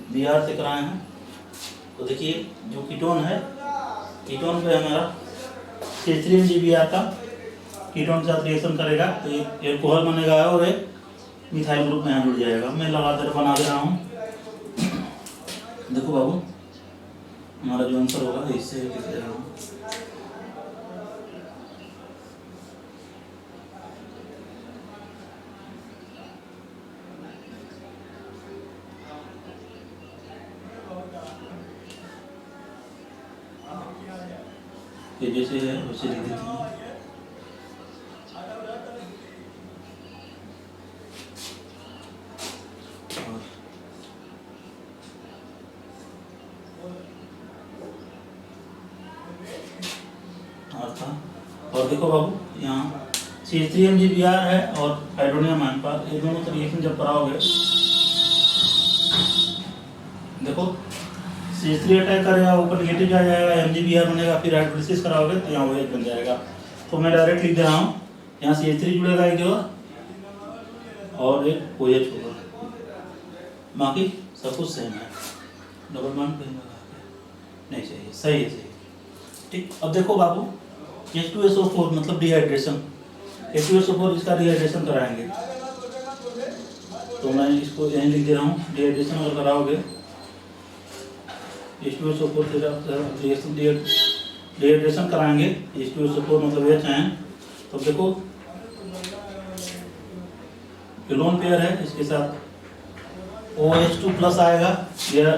Br से कराए हैं। तो देखिए जो कीटोन है, कीटोन पे हमारा CH3MgBr का कीटोन के साथ रिएक्शन करेगा तो ये एल्कोहल बनेगा और एक मिथाइल ग्रुप में यहाँ जुड़ जाएगा। मैं लगातार बना दे रहा हूँ। देखो बाबू हमारा जो आंसर होगा इससे लिख दे रहा हूँ। ये जैसे है वैसे लिख देते हैं। और देखो बाबू यहाँ CH3MgBr है और हाइड्रोनियम आयन पर ये दोनों से रिएक्शन जब कराओगे, देखो CH3 अटैक करेगा, ऊपर नेगेटिव आ जाएगा, MgBr बनेगा, फिर हाइड्रोलिसिस कराओगे तो यहाँ OH बन जाएगा। तो मैं डायरेक्ट लिख दे रहा हूँ, यहाँ CH3 जुड़ेगा एक जगह और एक OH होगा, बाकी सब कुछ सेम है। डबल बॉन्ड नहीं चाहिए, सही है, सही ठीक। अब देखो बाबू H2SO4 मतलब डिहाइड्रेशन, H2SO4 इसका डिहाइड्रेशन कराएंगे तो मैं इसको यहीं लिख दे रहा हूँ। डिहाइड्रेशन अगर कराओगे H2SO4 से डिहाइड्रेशन कराएंगे, H2SO4 मतलब H आयन। तो देखो लोन पेयर है, इसके साथ OH2 प्लस आएगा, यह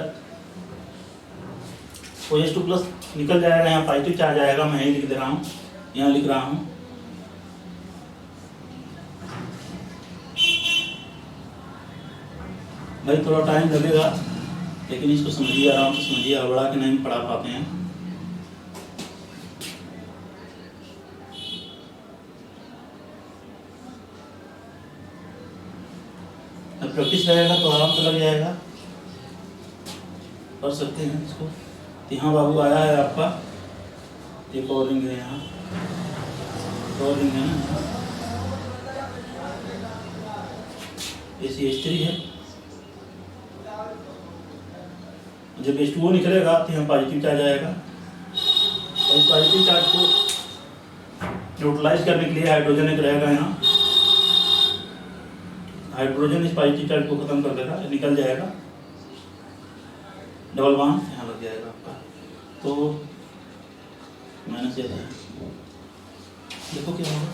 OH2 प्लस निकल जाएगा, यहाँ पॉजिटिव चार्ज आएगा। मैं यही लिख दे रहा हूँ, यहाँ लिख रहा हूँ। भाई थोड़ा टाइम लगेगा लेकिन इसको समझिए, आराम से समझिए, हड़बड़ा के नहीं पढ़ा पाते हैं। अब प्रैक्टिस रहेगा तो आराम से लग जाएगा, कर सकते हैं इसको। यहाँ बाबू आया है आपका एक और रिंग है, यहाँ और रिंग है ना, ये CH3 है। जब H2O निकलेगा तो यहाँ पॉजिटिव चार्ज आएगा और इस पॉजिटिव चार्ज को न्यूट्रलाइज करने के लिए हाइड्रोजन एक रहेगा, यहाँ हाइड्रोजन इस पॉजिटिव चार्ज को खत्म कर देगा, निकल जाएगा, डबल बॉन्ड यहाँ लग जाएगा आपका। तो मैंने से देखो क्या होगा,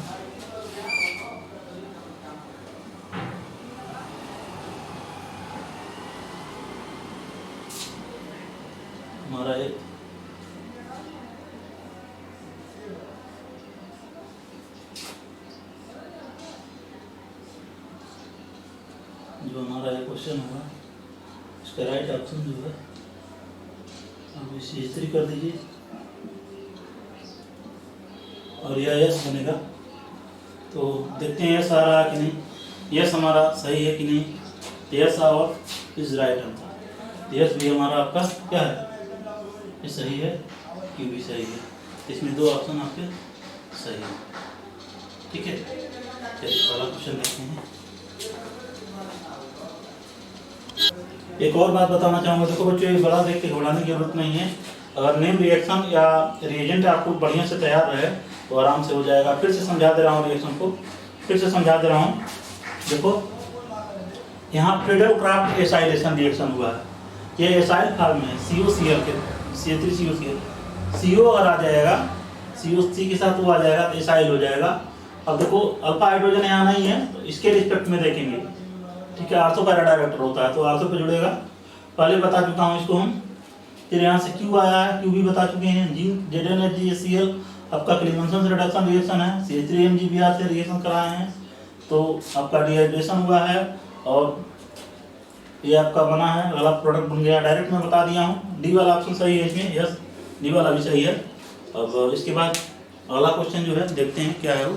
हमारा एक जो हमारा एक क्वेश्चन होगा इसका राइट ऑप्शन जो है आप इसे CH3 कर दीजिए और यह यस बनेगा। तो देखते हैं यस आ रहा है कि नहीं, यस हमारा सही है कि नहीं। यस और इज राइट आंसर, यस भी हमारा आपका क्या है, ये सही है, क्यू भी सही है। इसमें दो ऑप्शन आपके सही है, ठीक है। चलिए अगला क्वेश्चन देखते हैं। एक और बात बताना चाहूँगा, देखो बच्चों ये बड़ा देख के घबराने की जरूरत नहीं है। अगर नेम रिएक्शन या रिएजेंट आपको बढ़िया से तैयार रहे तो आराम से हो जाएगा। फिर से समझा दे रहा हूँ, रिएक्शन को फिर से समझा दे रहा हूँ। देखो यहाँ फ्रीडल क्राफ्ट एसाइलेशन रिएक्शन हुआ है, ये एसाइल फॉर्म में COCl के CH3COCl, CO अगर आ जाएगा COC के साथ वो आ जाएगा तो एसाइल हो जाएगा। अब देखो अल्फा हाइड्रोजन यहाँ नहीं है तो इसके रिस्पेक्ट में देखेंगे, ठीक है। आर्थो पैरा डायरेक्टर होता है तो आर्थो पे जुड़ेगा, पहले बता चुका हूँ इसको हम। फिर यहाँ से Q आया है, Q भी बता चुके हैं। ZnHgCl आपका क्लीमेंसन रिडक्शन रिएक्शन है, CH3MgBr से रिएक्शन कराए हैं तो आपका डिहाइड्रेशन हुआ है और ये आपका बना है, अगला प्रोडक्ट बन गया। डायरेक्ट मैं बता दिया हूँ, डी वाला ऑप्शन सही है इसमें, यस डी वाला भी सही है। अब इसके बाद अगला क्वेश्चन जो है देखते हैं क्या है वो।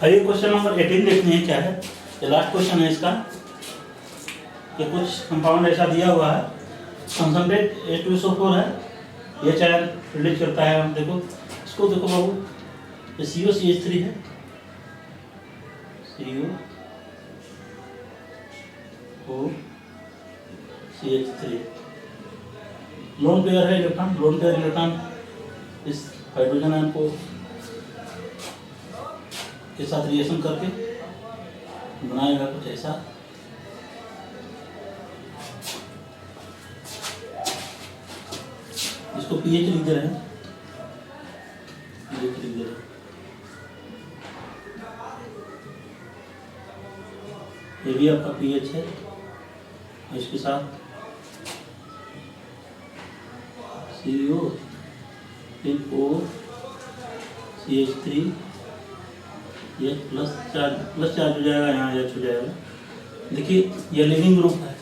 ये क्वेश्चन नंबर 18 देखते हैं क्या है, ये लास्ट क्वेश्चन है इसका। ये कुछ कंपाउंड ऐसा दिया हुआ है, कंसंट्रेट H2SO4 है, ये चैन रिलीज करता है। हम देखो इसको, देखो बाबू ये COCH3 है, CO O CH3 lone pair है इलेक्ट्रॉन। लोन पेयर इलेक्ट्रॉन इस हाइड्रोजन आयन को के साथ रिएक्शन करके बनाएगा कुछ ऐसा। इसको पीएच लिख दे रहे हैं, पीएच लिख दे रहे हैं। ये भी आपका पीएच है। इसके साथ CO फिर O CH3 ये प्लस चार्ज हो जाएगा, यहाँ H हो जाएगा। देखिए ये लिविंग ग्रुप है,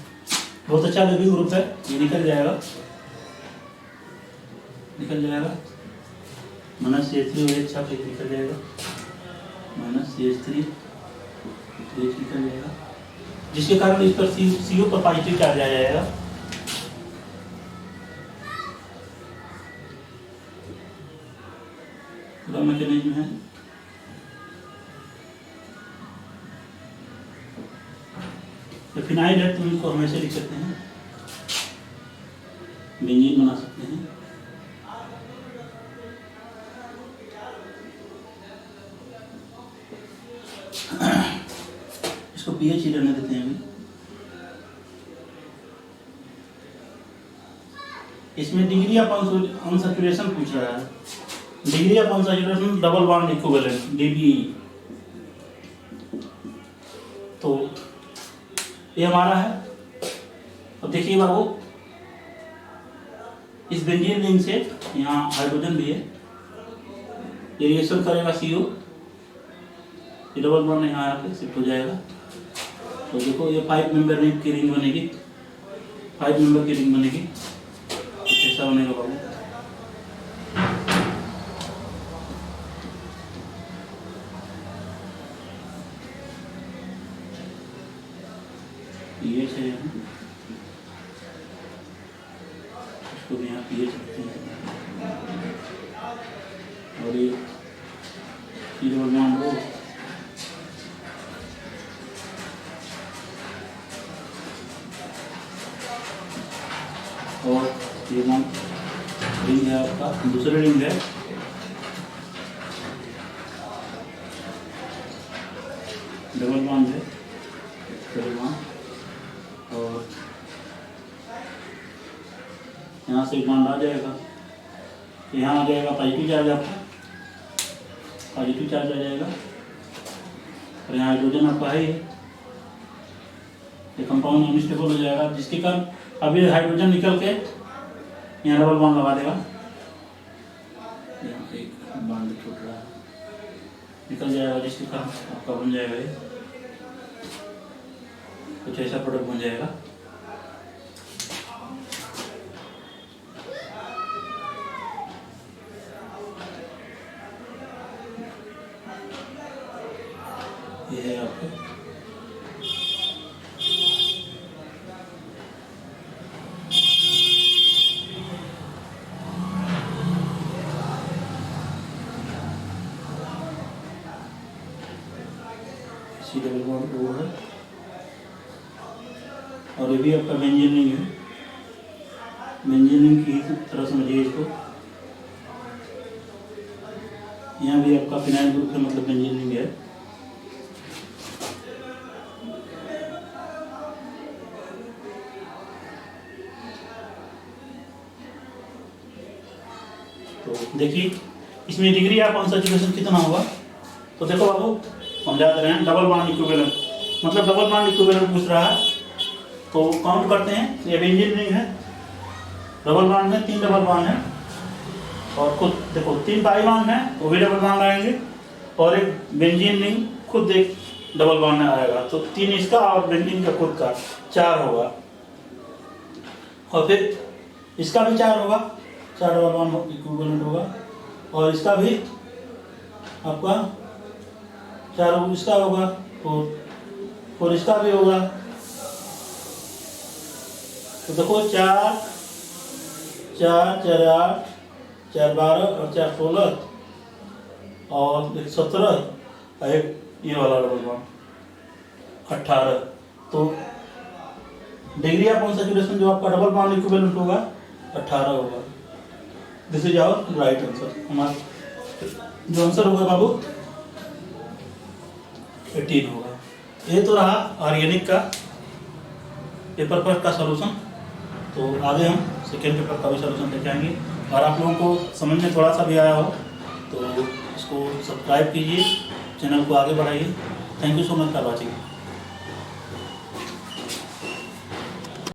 बहुत अच्छा लिविंग ग्रुप है। ये निकल जाएगा माइनस CH3 OH आप निकल जाएगा, माइनस CH3 OH निकल जाएगा, जिसके कारण इस पर CO पर पॉजिटिव चार्ज आ जाएगा। पूरा मैकेनिज्म है। तो फिनाइल है तो इनको हम ऐसे लिख सकते हैं, बेंजीन बना सकते हैं। इसको पीएच ही रहने देते हैं अभी। इसमें डिग्री ऑफ अनसैचुरेशन पूछ रहा है। Degree of unsaturation double bond equivalent DBE। तो ये हमारा है। अब देखिए बाबू, इस बेंजीन रिंग से यहाँ हाइड्रोजन भी है, ये रिएक्शन करेगा CO, ये डबल बॉन्ड यहाँ आके शिफ्ट हो जाएगा। तो देखो ये 5 मेंबर रिंग की रिंग बनेगी, 5 मेंबर की रिंग बनेगी। कुछ ऐसा बनेगा बाबू। पीएच है यहाँ, इसको भी यहाँ पीएच रखते हैं। और ये डबल बॉन्ड O, और ये रिंग है आपका, दूसरा रिंग है डबल बॉन्ड है, डबल बॉन्ड। और यहाँ से बॉन्ड आ जाएगा, यहाँ आ जाएगा पॉजिटिव चार्ज, आपका पॉजिटिव चार्ज आ जाएगा। और यहाँ हाइड्रोजन आपका है, ये कंपाउंड अनस्टेबल हो जाएगा, जिसके कारण अब ये हाइड्रोजन निकल के यहाँ डबल बॉन्ड लगा देगा। यहाँ एक बॉन्ड छूट रहा है, निकल जाएगा, जिसके कारण आपका बन जाएगा ये कुछ ऐसा प्रोडक्ट बन जाएगा। ये है आपका C डबल बॉन्ड O है। और ये भी आपका बेंजीन रिंग है, बेंजीन रिंग की तरह समझिए इसको। यहाँ भी आपका फिनाइल ग्रुप है, मतलब बेंजीन रिंग है। तो देखिए इसमें डिग्री ऑफ अनसैचुरेशन कितना होगा। तो देखो बाबू, हम जा रहे हैं डबल बॉन्ड इक्विवेलेंट, मतलब डबल बॉन्ड इक्विवेलेंट पूछ रहा है। तो काउंट करते हैं, ये बेंजीन रिंग है, डबल बॉन्ड है, 3 डबल बॉन्ड है। और खुद देखो 3 पाई बॉन्ड है, वो भी डबल बॉन्ड आएंगे। और एक बेंजीन रिंग खुद एक डबल बॉन्ड आएगा, तो 3 इसका और बेंजीन का खुद का 4 होगा। और फिर इसका भी 4 होगा, 4 डबल बॉन्ड इक्विवेलेंट होगा। और इसका भी आपका 4 इसका होगा, और इसका भी होगा। तो देखो 4 4 4 8 4 12 और 4 16 और 1 17 एक ये वाला डबल बॉन्ड 18। तो डिग्री ऑफ अनसैचुरेशन जो आपका डबल बॉन्ड इक्विवेलेंट होगा 18 होगा। This is our right answer. हमारा जो आंसर होगा बाबू 18 होगा। ये तो रहा ऑर्गेनिक का पेपर पर का सॉल्यूशन। तो आगे हम सेकेंड पेपर का भी सॉल्यूशन लेके आएंगे। और आप लोगों को समझ में थोड़ा सा भी आया हो तो इसको सब्सक्राइब कीजिए, चैनल को आगे बढ़ाइए। Thank you so much for watching.